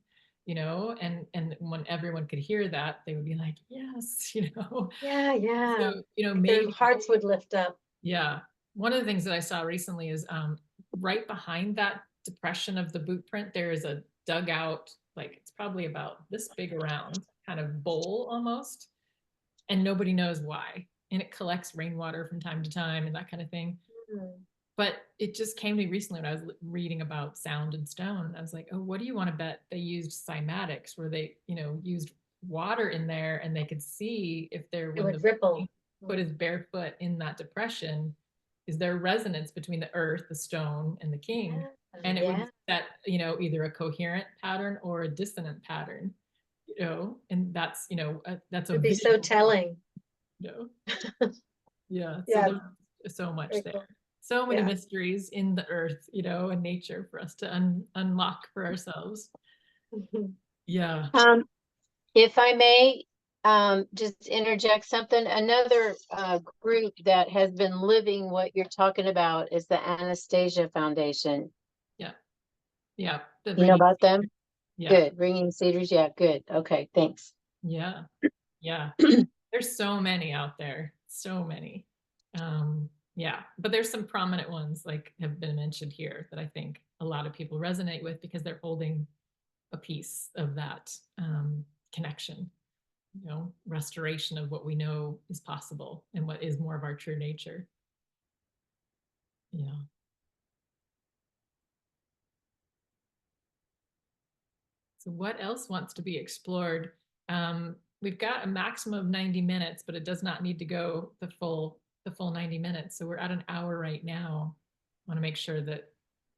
and when everyone could hear that, they would be like, yes, Yeah, yeah. So, Their maybe, hearts would lift up. yeah. One of the things that I saw recently is right behind that depression of the boot print, there is a dugout, like it's probably about this big around, kind of bowl almost, and nobody knows why. And it collects rainwater from time to time and that kind of thing. Mm. But it just came to me recently when I was reading about sound and stone. I was like, oh, what do you want to bet? They used cymatics, where they, used water in there, and they could see if there, It when would the ripple. king put his bare foot in that depression, is there resonance between the earth, the stone, and the king? Yeah, And it would yeah. set, either a coherent pattern or a dissonant pattern, and that's, that's a It'd be so visual, telling. yeah. So Yeah, there's so much very there. cool. So many Yeah. mysteries in the earth, and nature for us to unlock for ourselves. Yeah. If I may, just interject something, another group that has been living what you're talking about is the Anastasia Foundation. Yeah. Yeah. The You know about them? Yeah. Good. Ringing Cedars. Yeah, good. Okay, thanks. Yeah. Yeah. There's so many out there. So many. Yeah. But there's some prominent ones, like have been mentioned here, that I think a lot of people resonate with, because they're holding a piece of that connection, restoration of what we know is possible and what is more of our true nature. Yeah. So what else wants to be explored? We've got a maximum of 90 minutes, but it does not need to go the full 90 minutes. So we're at an hour right now. I want to make sure that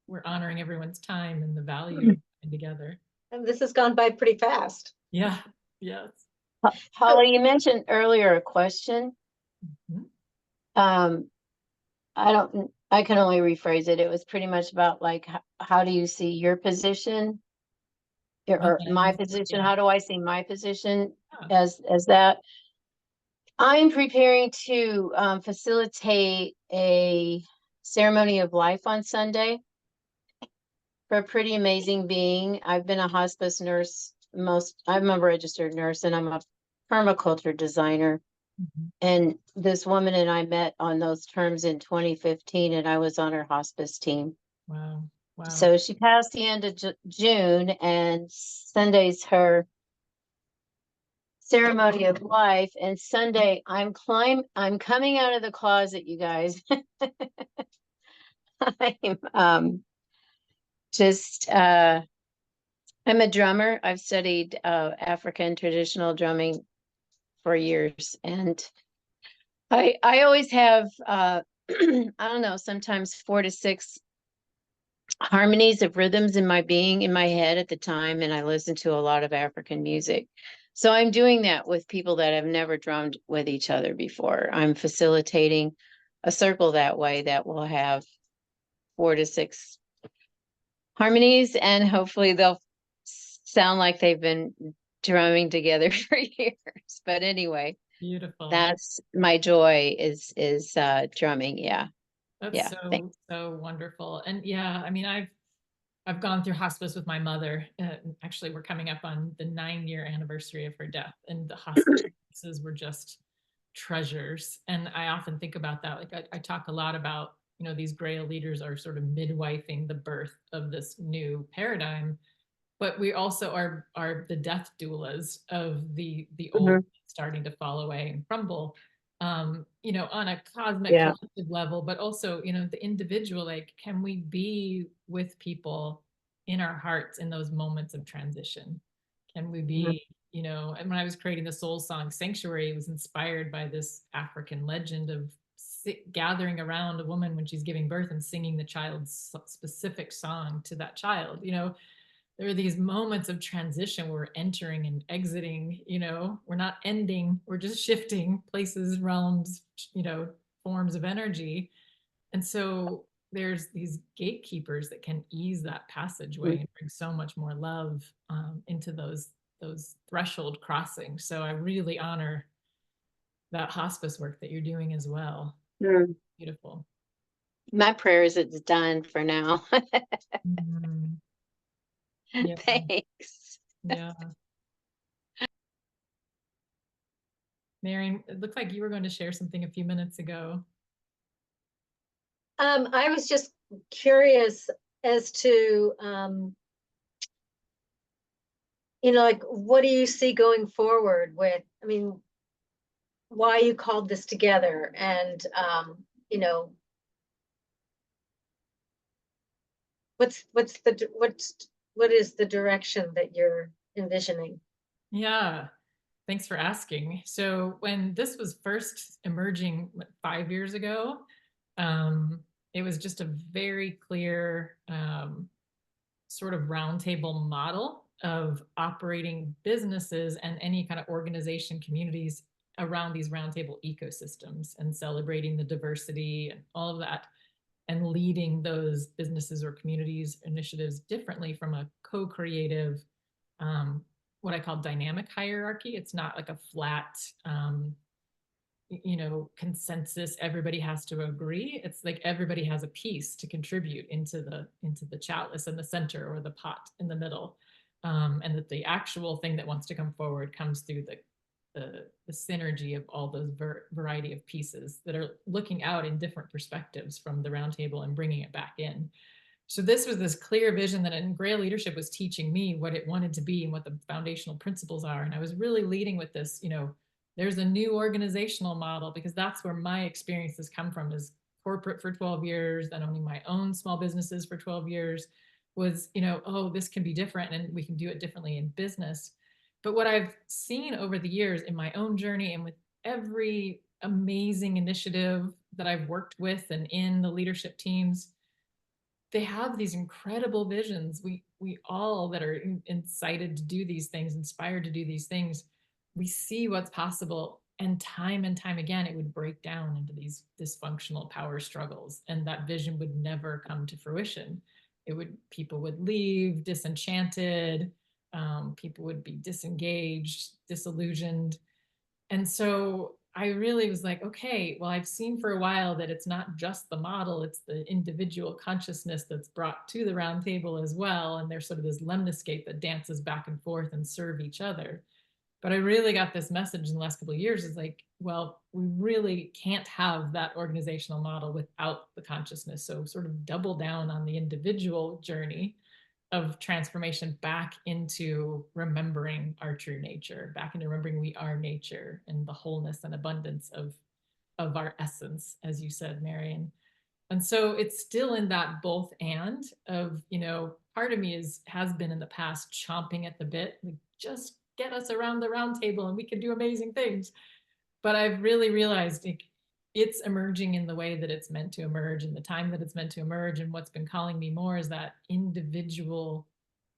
we're honoring everyone's time and the value of being together. And this has gone by pretty fast. Yeah. Yes. Holly, you mentioned earlier a question. Mhm. I can only rephrase it. It was pretty much about like, how do you see your position? Or my position? Yeah. How do I see my position Yeah. as that? I'm preparing to facilitate a ceremony of life on Sunday for a pretty amazing being. I've been a hospice nurse I'm a registered nurse, and I'm a permaculture designer. Mhm. And this woman and I met on those terms in 2015, and I was on her hospice team. Wow. Wow. So she passed the end of June, and Sunday's her ceremony of life. And Sunday, I'm coming out of the closet, you guys. I'm just I'm a drummer. I've studied African traditional drumming for years, and I always have I don't know, sometimes 4 to 6 harmonies of rhythms in my head at the time, and I listen to a lot of African music. So I'm doing that with people that have never drummed with each other before. I'm facilitating a circle that way that will have 4 to 6 harmonies, and hopefully they'll sound like they've been drumming together for years. But anyway, Beautiful. that's my joy is drumming. Yeah. That's Yeah. so wonderful. And yeah, I mean, I've gone through hospice with my mother. Actually, we're coming up on the 9-year anniversary of her death, and the hospices were just treasures. And I often think about that. Like I talk a lot about, you know, these Grail leaders are sort of midwifing the birth of this new paradigm, but we also are the death doulas of the old starting to fall away and crumble. You know, on a cosmic collective level, but also, you know, the individual, like, can we be with people in our hearts in those moments of transition? Can we be, you know, and when I was creating the soul song Sanctuary, it was inspired by this African legend of gathering around a woman when she's giving birth and singing the child's specific song to that child. You know, there are these moments of transition where we're entering and exiting, you know, we're not ending, we're just shifting places, realms, you know, forms of energy. And so there's these gatekeepers that can ease that passageway and bring so much more love into those threshold crossings. So I really honor that hospice work that you're doing as well. Beautiful. My prayer is it's done for now. Mm. Yeah. Thanks. Yeah. Marion, it looked like you were going to share something a few minutes ago. I was just curious as to, you know, like, what do you see going forward with, I mean, why you called this together, and, you know, what is the direction that you're envisioning? Yeah, thanks for asking. So when this was first emerging 5 years ago, it was just a very clear sort of roundtable model of operating businesses and any kind of organization communities around these roundtable ecosystems and celebrating the diversity and all of that, and leading those businesses or communities initiatives differently from a co-creative, what I call dynamic hierarchy. It's not like a flat, you know, consensus. Everybody has to agree. It's like everybody has a piece to contribute into the chalice in the center or the pot in the middle, and that the actual thing that wants to come forward comes through the synergy of all those variety of pieces that are looking out in different perspectives from the roundtable and bringing it back in. So this was this clear vision that in Grail Leadership was teaching me what it wanted to be and what the foundational principles are. And I was really leading with this, you know, there's a new organizational model, because that's where my experiences come from, is corporate for 12 years, then owning my own small businesses for 12 years, was, you know, oh, this can be different and we can do it differently in business. But what I've seen over the years in my own journey and with every amazing initiative that I've worked with and in the leadership teams, they have these incredible visions. We all that are incited to do these things, inspired to do these things, we see what's possible. And time again, it would break down into these dysfunctional power struggles, and that vision would never come to fruition. People would leave disenchanted, people would be disengaged, disillusioned. And so I really was like, okay, well, I've seen for a while that it's not just the model, it's the individual consciousness that's brought to the round table as well. And there's sort of this lemniscape that dances back and forth and serve each other. But I really got this message in the last couple of years, is like, well, we really can't have that organizational model without the consciousness. So sort of double down on the individual journey of transformation back into remembering our true nature, back into remembering we are nature and the wholeness and abundance of our essence, as you said, Marion. And so it's still in that both and of, you know, part of me has been in the past chomping at the bit, like, just get us around the round table and we can do amazing things. But I've really realized it's emerging in the way that it's meant to emerge, and the time that it's meant to emerge. And what's been calling me more is that individual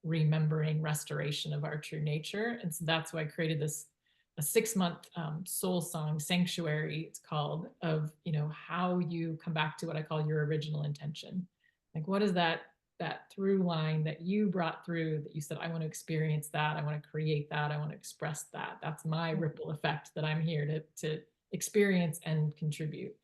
remembering restoration of our true nature. And so that's why I created a 6-month soul song Sanctuary, it's called, of, you know, how you come back to what I call your original intention. Like, what is that through line that you brought through, that you said, I want to experience that, I want to create that, I want to express that. That's my ripple effect that I'm here to experience and contribute.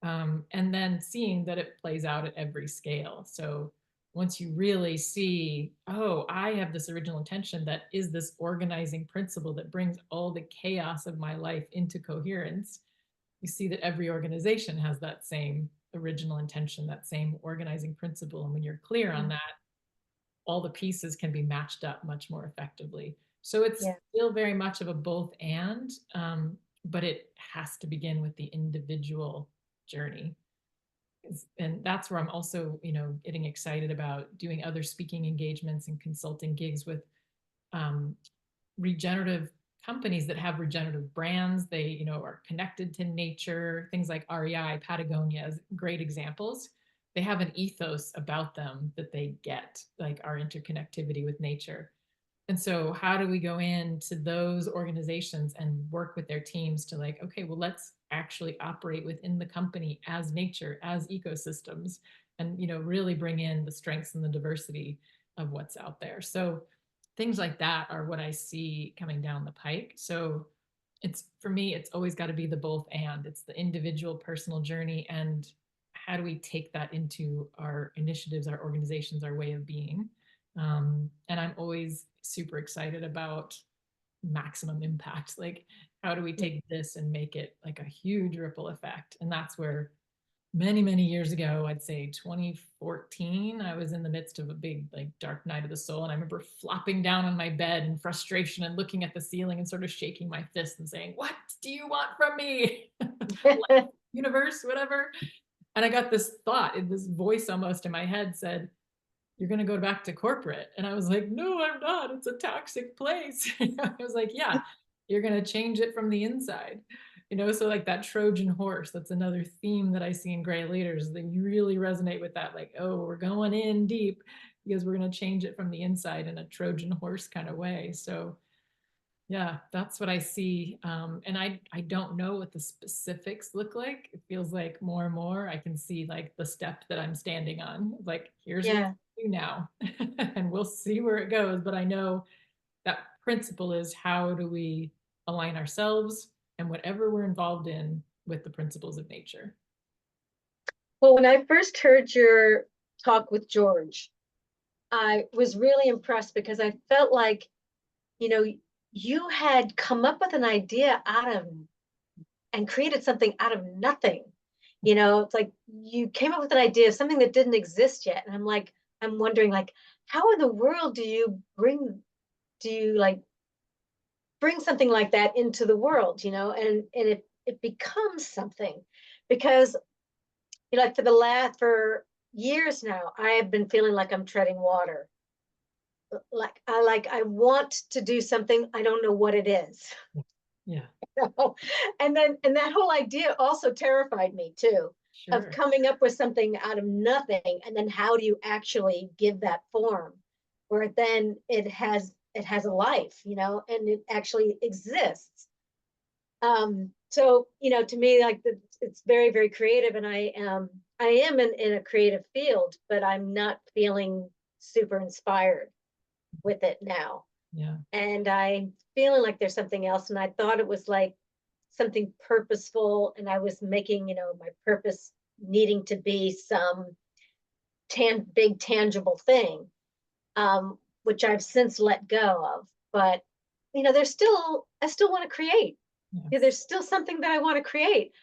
And then seeing that it plays out at every scale. So once you really see, oh, I have this original intention that is this organizing principle that brings all the chaos of my life into coherence, you see that every organization has that same original intention, that same organizing principle. And when you're clear on that, all the pieces can be matched up much more effectively. So it's still very much of a both and, but it has to begin with the individual journey. And that's where I'm also, getting excited about doing other speaking engagements and consulting gigs with regenerative companies that have regenerative brands. They, are connected to nature, things like REI, Patagonia as great examples. They have an ethos about them that they get, like our interconnectivity with nature. And so how do we go into those organizations and work with their teams to like, okay, well, let's actually operate within the company as nature, as ecosystems, and, really bring in the strengths and the diversity of what's out there. So things like that are what I see coming down the pike. So it's, for me, it's always got to be the both and. It's the individual personal journey, and how do we take that into our initiatives, our organizations, our way of being. And I'm always super excited about maximum impact. Like, how do we take this and make it like a huge ripple effect? And that's where many, many years ago, I'd say 2014, I was in the midst of a big, like, dark night of the soul. And I remember flopping down on my bed in frustration and looking at the ceiling and sort of shaking my fist and saying, "What do you want from me?" Universe, whatever. And I got this thought, this voice almost in my head said, "You're going to go back to corporate." And I was like, "No, I'm not. It's a toxic place." I was like, "Yeah, you're going to change it from the inside." So like that Trojan horse, that's another theme that I see in Grail Leaders. They really resonate with that. Like, oh, we're going in deep because we're going to change it from the inside in a Trojan horse kind of way. So yeah, that's what I see. And I don't know what the specifics look like. It feels like more and more I can see like the step that I'm standing on. Like, here's what to do now. And we'll see where it goes. But I know that principle is, how do we align ourselves and whatever we're involved in with the principles of nature? Well, when I first heard your talk with George, I was really impressed because I felt like, you had come up with an idea out of and created something out of nothing. It's like you came up with an idea of something that didn't exist yet. And I'm wondering, like, how in the world do you like bring something like that into the world, and it becomes something. Because like for years now, I have been feeling like I'm treading water. I want to do something, I don't know what it is. Yeah. And that whole idea also terrified me too. Sure. Of coming up with something out of nothing, and then how do you actually give that form where then it has a life, and it actually exists. So to me, like, it's very, very creative, and I am in a creative field, but I'm not feeling super inspired with it now. Yeah. And I'm feeling like there's something else, and I thought it was like something purposeful, and I was making, my purpose needing to be some big tangible thing, which I've since let go of. But I still want to create. Yes. Yeah, there's still something that I want to create.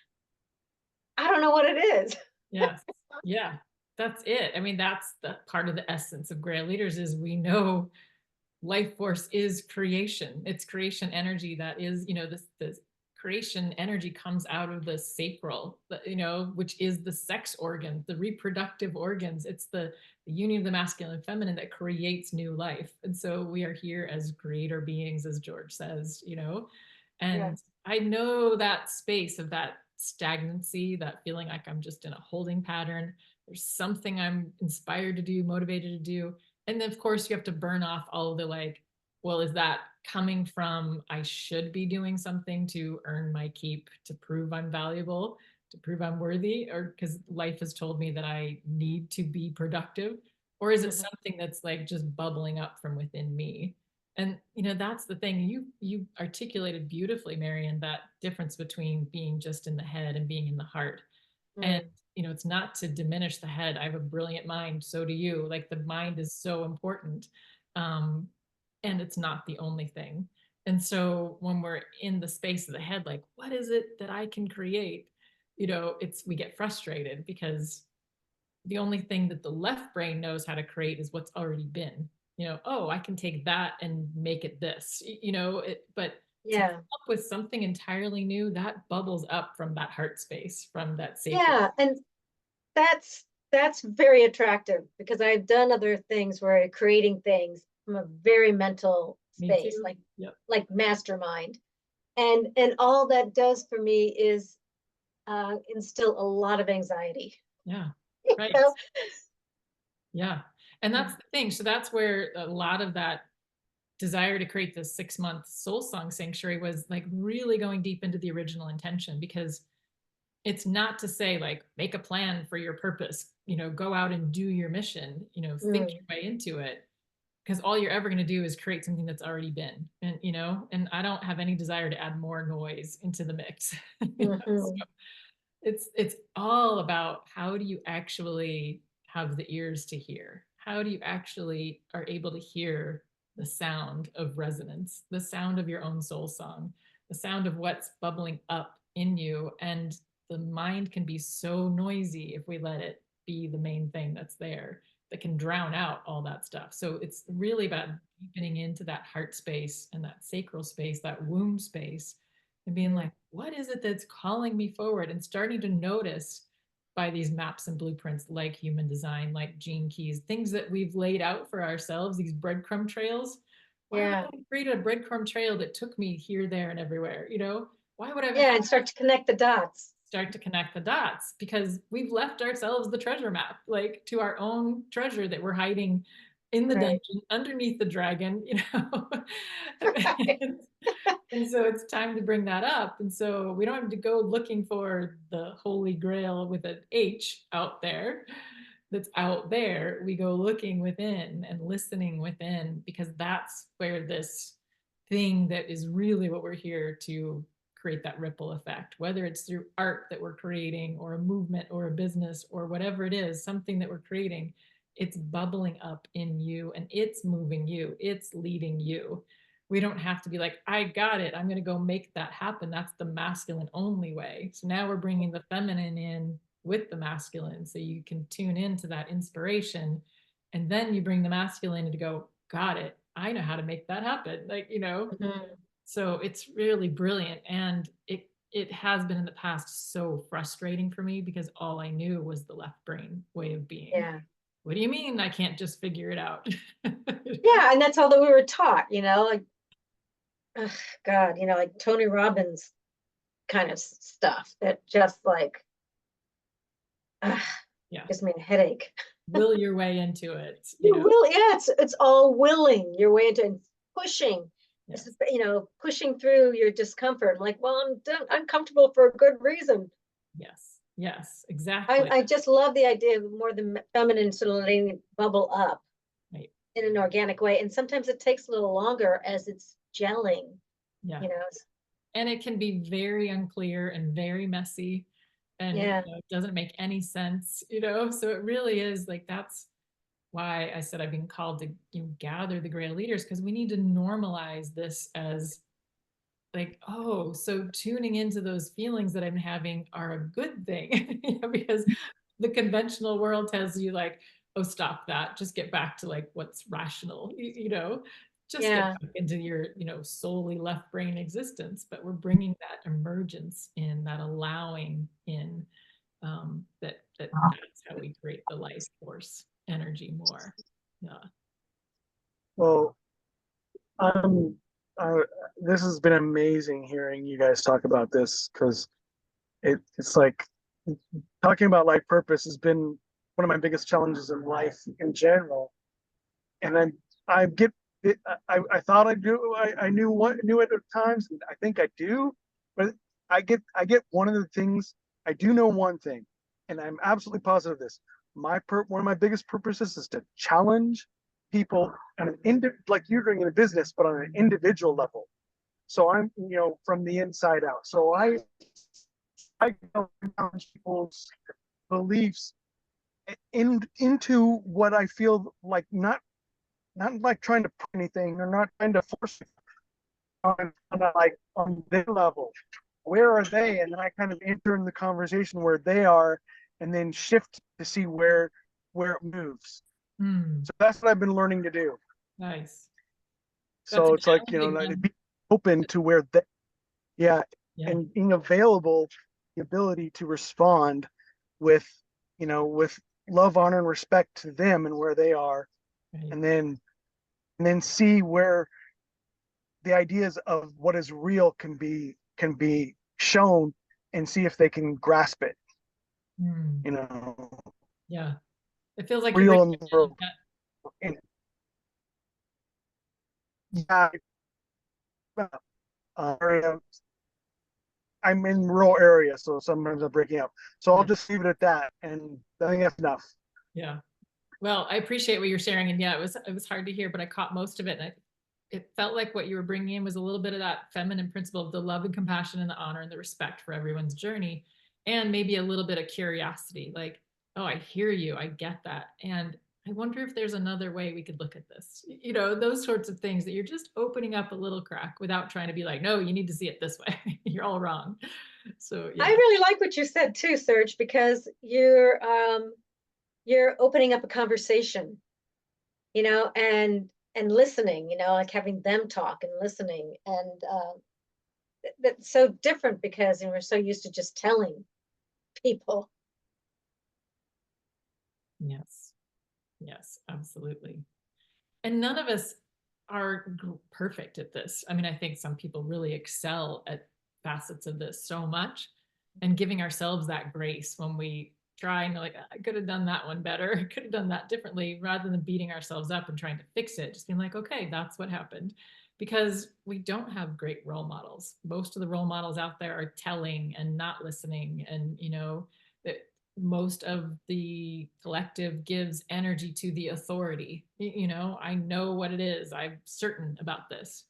I don't know what it is. Yes. Yeah, that's it. I mean, that's the part of the essence of Grail Leaders, is we know life force is creation. It's creation energy that is, this creation energy comes out of the sacral, which is the sex organ, the reproductive organs. It's the union of the masculine and feminine that creates new life. And so we are here as creator beings, as George says, and Yes. I know that space of that stagnancy, that feeling like I'm just in a holding pattern. There's something I'm inspired to do, motivated to do. And then of course you have to burn off all the like, well, is that coming from, I should be doing something to earn my keep, to prove I'm valuable, to prove I'm worthy, or because life has told me that I need to be productive? Or is it something that's like just bubbling up from within me? And that's the thing, you articulated beautifully, Marian, that difference between being just in the head and being in the heart. And it's not to diminish the head. I have a brilliant mind. So do you. Like the mind is so important. And it's not the only thing. And so when we're in the space of the head, like, what is it that I can create? We get frustrated because the only thing that the left brain knows how to create is what's already been. Oh, I can take that and make it this, but to come Yeah. up with something entirely new, that bubbles up from that heart space, from that sacred. Yeah, and that's very attractive because I've done other things where I'm creating things from a very mental Me space, too. like Yep. mastermind. And all that does for me is instill a lot of anxiety. Yeah. You Right. know? Yeah. And that's the thing. So that's where a lot of that desire to create this 6-month soul song sanctuary was like really going deep into the original intention, because it's not to say like make a plan for your purpose, go out and do your mission, think your way into it, because all you're ever going to do is create something that's already been. And I don't have any desire to add more noise into the mix. So it's all about how do you actually have the ears to hear? How do you actually are able to hear the sound of resonance, the sound of your own soul song, the sound of what's bubbling up in you? And the mind can be so noisy if we let it be the main thing that's there, that can drown out all that stuff. So it's really about deepening into that heart space and that sacral space, that womb space, and being like, what is it that's calling me forward? And starting to notice by these maps and blueprints, like human design, like gene keys, things that we've laid out for ourselves, these breadcrumb trails. Why would I create a breadcrumb trail that took me here, there, and everywhere? Why would I? Yeah, and start to connect the dots. Start to connect the dots, because we've left ourselves the treasure map, like to our own treasure that we're hiding in the dungeon underneath the dragon, And so it's time to bring that up. And so we don't have to go looking for the holy grail with an H out there, that's out there. We go looking within and listening within, because that's where this thing that is really what we're here to create, that ripple effect, whether it's through art that we're creating or a movement or a business or whatever it is, something that we're creating, it's bubbling up in you and it's moving you, it's leading you. We don't have to be like, I got it, I'm going to go make that happen. That's the masculine only way. So now we're bringing the feminine in with the masculine, so you can tune into that inspiration, and then you bring the masculine in to go, got it, I know how to make that happen. So it's really brilliant. And it has been in the past so frustrating for me, because all I knew was the left brain way of being. Yeah. What do you mean I can't just figure it out? Yeah, and that's all that we were taught, like, ugh, God, like Tony Robbins kind of stuff that just like, Yeah. gives me a headache. Will your way into it. Yeah, it's all willing your way into and pushing. Yes. Pushing through your discomfort. Like, well, I'm uncomfortable for a good reason. Yes, exactly. I just love the idea of more the feminine sort of letting it bubble up in an organic way. And sometimes it takes a little longer as it's gelling. Yeah. And it can be very unclear and very messy, and it doesn't make any sense, so it really is like, that's why I said I've been called to gather the Grail leaders, because we need to normalize this as like, oh, so tuning into those feelings that I'm having are a good thing, because the conventional world tells you like, oh, stop that, just get back to like what's rational, just get back into your solely left brain existence. But we're bringing that emergence in, that allowing in, that's how we create the life force energy more. Well, this has been amazing hearing you guys talk about this, because it's like talking about life purpose has been one of my biggest challenges in life in general. And then I thought I knew it at times, and I think I do, but I get one of the things. I do know one thing, and I'm absolutely positive of this. One of my biggest purposes is to challenge people on like you're doing in a business, but on an individual level. So I'm, from the inside out. So I challenge people's beliefs into what I feel like, not like trying to put anything or not trying to force it on their level. Where are they? And then I kind of enter in the conversation where they are, and then shift to see where it moves. Hmm, So that's what I've been learning to do. nice. That's So a it's like, challenging like, one. be open to where they, yeah, Yeah. and being available, the ability to respond with, with love, honor, and respect to them and where they are, Right. and then see where the ideas of what is real can be shown, and see if they can grasp it. Hmm, You know, yeah. It feels like you're real raising in the your hand. world. And yeah, area. I'm in rural area, so sometimes I'm breaking up. So I'll Yeah. just leave it at that, and I think that's enough. Yeah. Well, I appreciate what you're sharing, and yeah, it was hard to hear, but I caught most of it, and it felt like what you were bringing in was a little bit of that feminine principle of the love and compassion and the honor and the respect for everyone's journey, and maybe a little bit of curiosity, like, oh, I hear you, I get that, and I wonder if there's another way we could look at this. Those sorts of things that you're just opening up a little crack without trying to be like, no, you need to see it this way. You're all wrong. So I yeah. really like what you said too, Serge, because you're opening up a conversation, and listening, like having them talk and listening, and that's so different because we're so used to just telling people. Yes. Yes, absolutely. And none of us are perfect at this. I mean, I think some people really excel at facets of this so much, and giving ourselves that grace when we try and like, I could have done that one better. I could have done that differently, rather than beating ourselves up and trying to fix it. Just being like, okay, that's what happened. Because we don't have great role models. Most of the role models out there are telling and not listening. And, that most of the collective gives energy to the authority. I know what it is. I'm certain about this.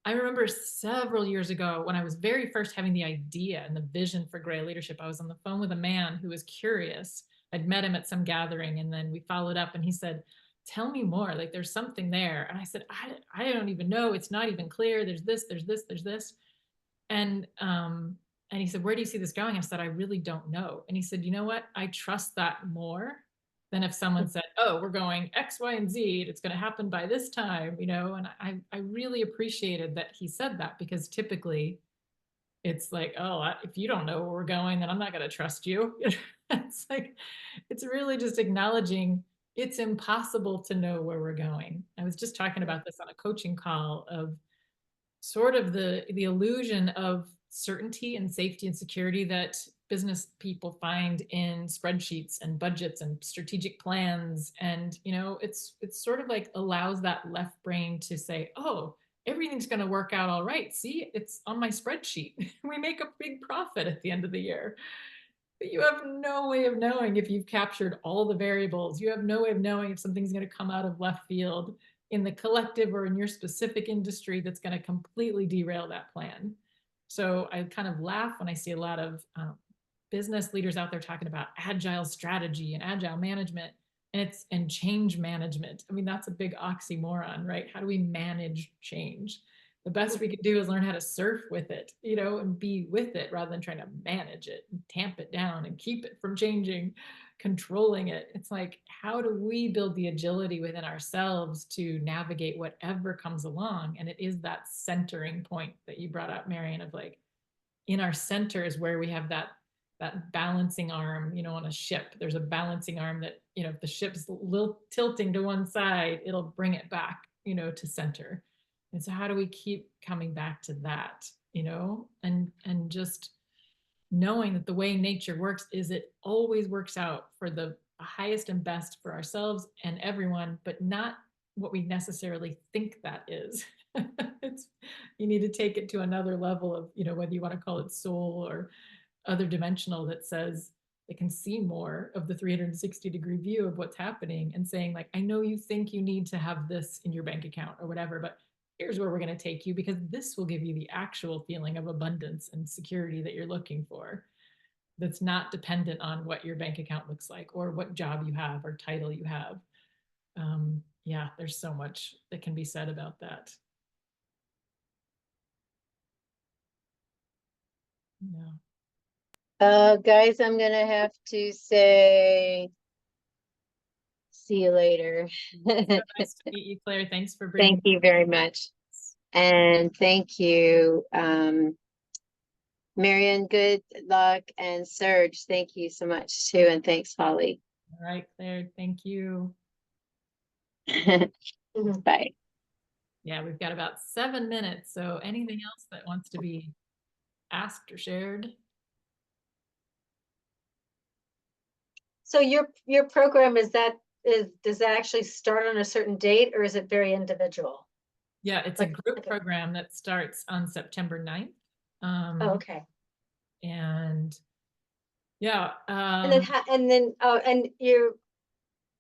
I remember several years ago when I was very first having the idea and the vision for Grail Leadership, I was on the phone with a man who was curious. I'd met him at some gathering, and then we followed up, and he said, tell me more. Like, there's something there. And I said, I don't even know. It's not even clear. There's this, there's this, there's this. And he said, where do you see this going? I said, I really don't know. And he said, you know what? I trust that more than if someone said, oh, we're going X, Y, and Z, it's going to happen by this time, and I really appreciated that he said that, because typically it's like, oh, if you don't know where we're going, then I'm not going to trust you. It's like, it's really just acknowledging it's impossible to know where we're going. I was just talking about this on a coaching call of sort of the illusion of certainty and safety and security that business people find in spreadsheets and budgets and strategic plans. And it's sort of like allows that left brain to say, oh, everything's going to work out all right. See, it's on my spreadsheet. We make a big profit at the end of the year. But you have no way of knowing if you've captured all the variables. You have no way of knowing if something's going to come out of left field in the collective or in your specific industry that's going to completely derail that plan. So I kind of laugh when I see a lot of business leaders out there talking about agile strategy and agile management, and change management. I mean, that's a big oxymoron, right? How do we manage change? The best we could do is learn how to surf with it, and be with it, rather than trying to manage it and tamp it down and keep it from changing, controlling it. It's like, how do we build the agility within ourselves to navigate whatever comes along? And it is that centering point that you brought up, Marion, of like, in our center is where we have that balancing arm. On a ship, there's a balancing arm that, if the ship's a little tilting to one side, it'll bring it back, to center. And so how do we keep coming back to that, and just knowing that the way nature works is it always works out for the highest and best for ourselves and everyone, but not what we necessarily think that is. You need to take it to another level of, whether you want to call it soul or other dimensional, that says it can see more of the 360-degree view of what's happening, and saying like, I know you think you need to have this in your bank account or whatever, but here's where we're going to take you, because this will give you the actual feeling of abundance and security that you're looking for. that's not dependent on what your bank account looks like or what job you have or title you have. Yeah, there's so much that can be said about that. Yeah. Guys, I'm gonna have to say, see you later. So nice to meet you, Claire. Thanks for bringing. Thank you very much. And thank you, Marion, good luck, and Serge, thank you so much too, and thanks, Holly. All right, Claire, thank you. Bye. Yeah, we've got about 7 minutes. So anything else that wants to be asked or shared? So your program does that actually start on a certain date, or is it very individual? Yeah, it's a group program that starts on September 9th. Oh, okay. And yeah. And you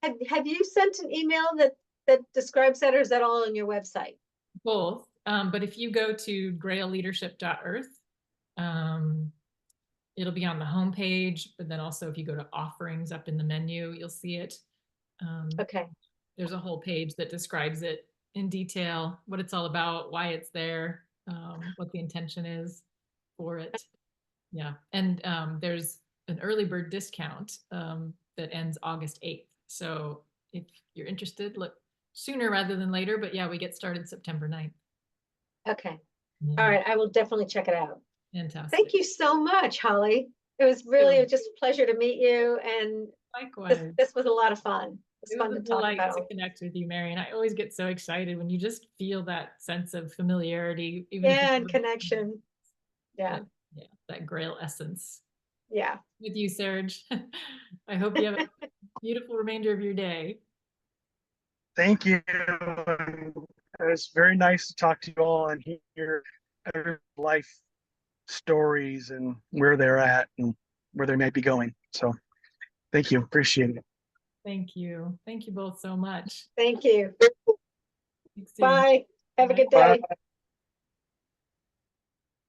have you sent an email that describes that, or is that all on your website? Both. But if you go to grailleadership.earth, it'll be on the homepage, but then also if you go to offerings up in the menu, you'll see it. Okay. There's a whole page that describes it in detail, what it's all about, why it's there, what the intention is for it. Yeah. And there's an early bird discount that ends August 8th. So if you're interested, look sooner rather than later. But yeah, we get started September 9th. Okay. Yeah. All right. I will definitely check it out. Fantastic. Thank you so much, Holly. It was really just a pleasure to meet you. And likewise, this was a lot of fun. It was a delight to connect with you, Mary. And I always get so excited when you just feel that sense of familiarity. Even and connection. Yeah. Yeah, that Grail essence. Yeah. With you, Serge. I hope you have a beautiful remainder of your day. Thank you. It's very nice to talk to you all and hear their life stories and where they're at and where they might be going. So thank you. Appreciate it. Thank you. Thank you both so much. Thank you. Bye. Have a good day. Bye.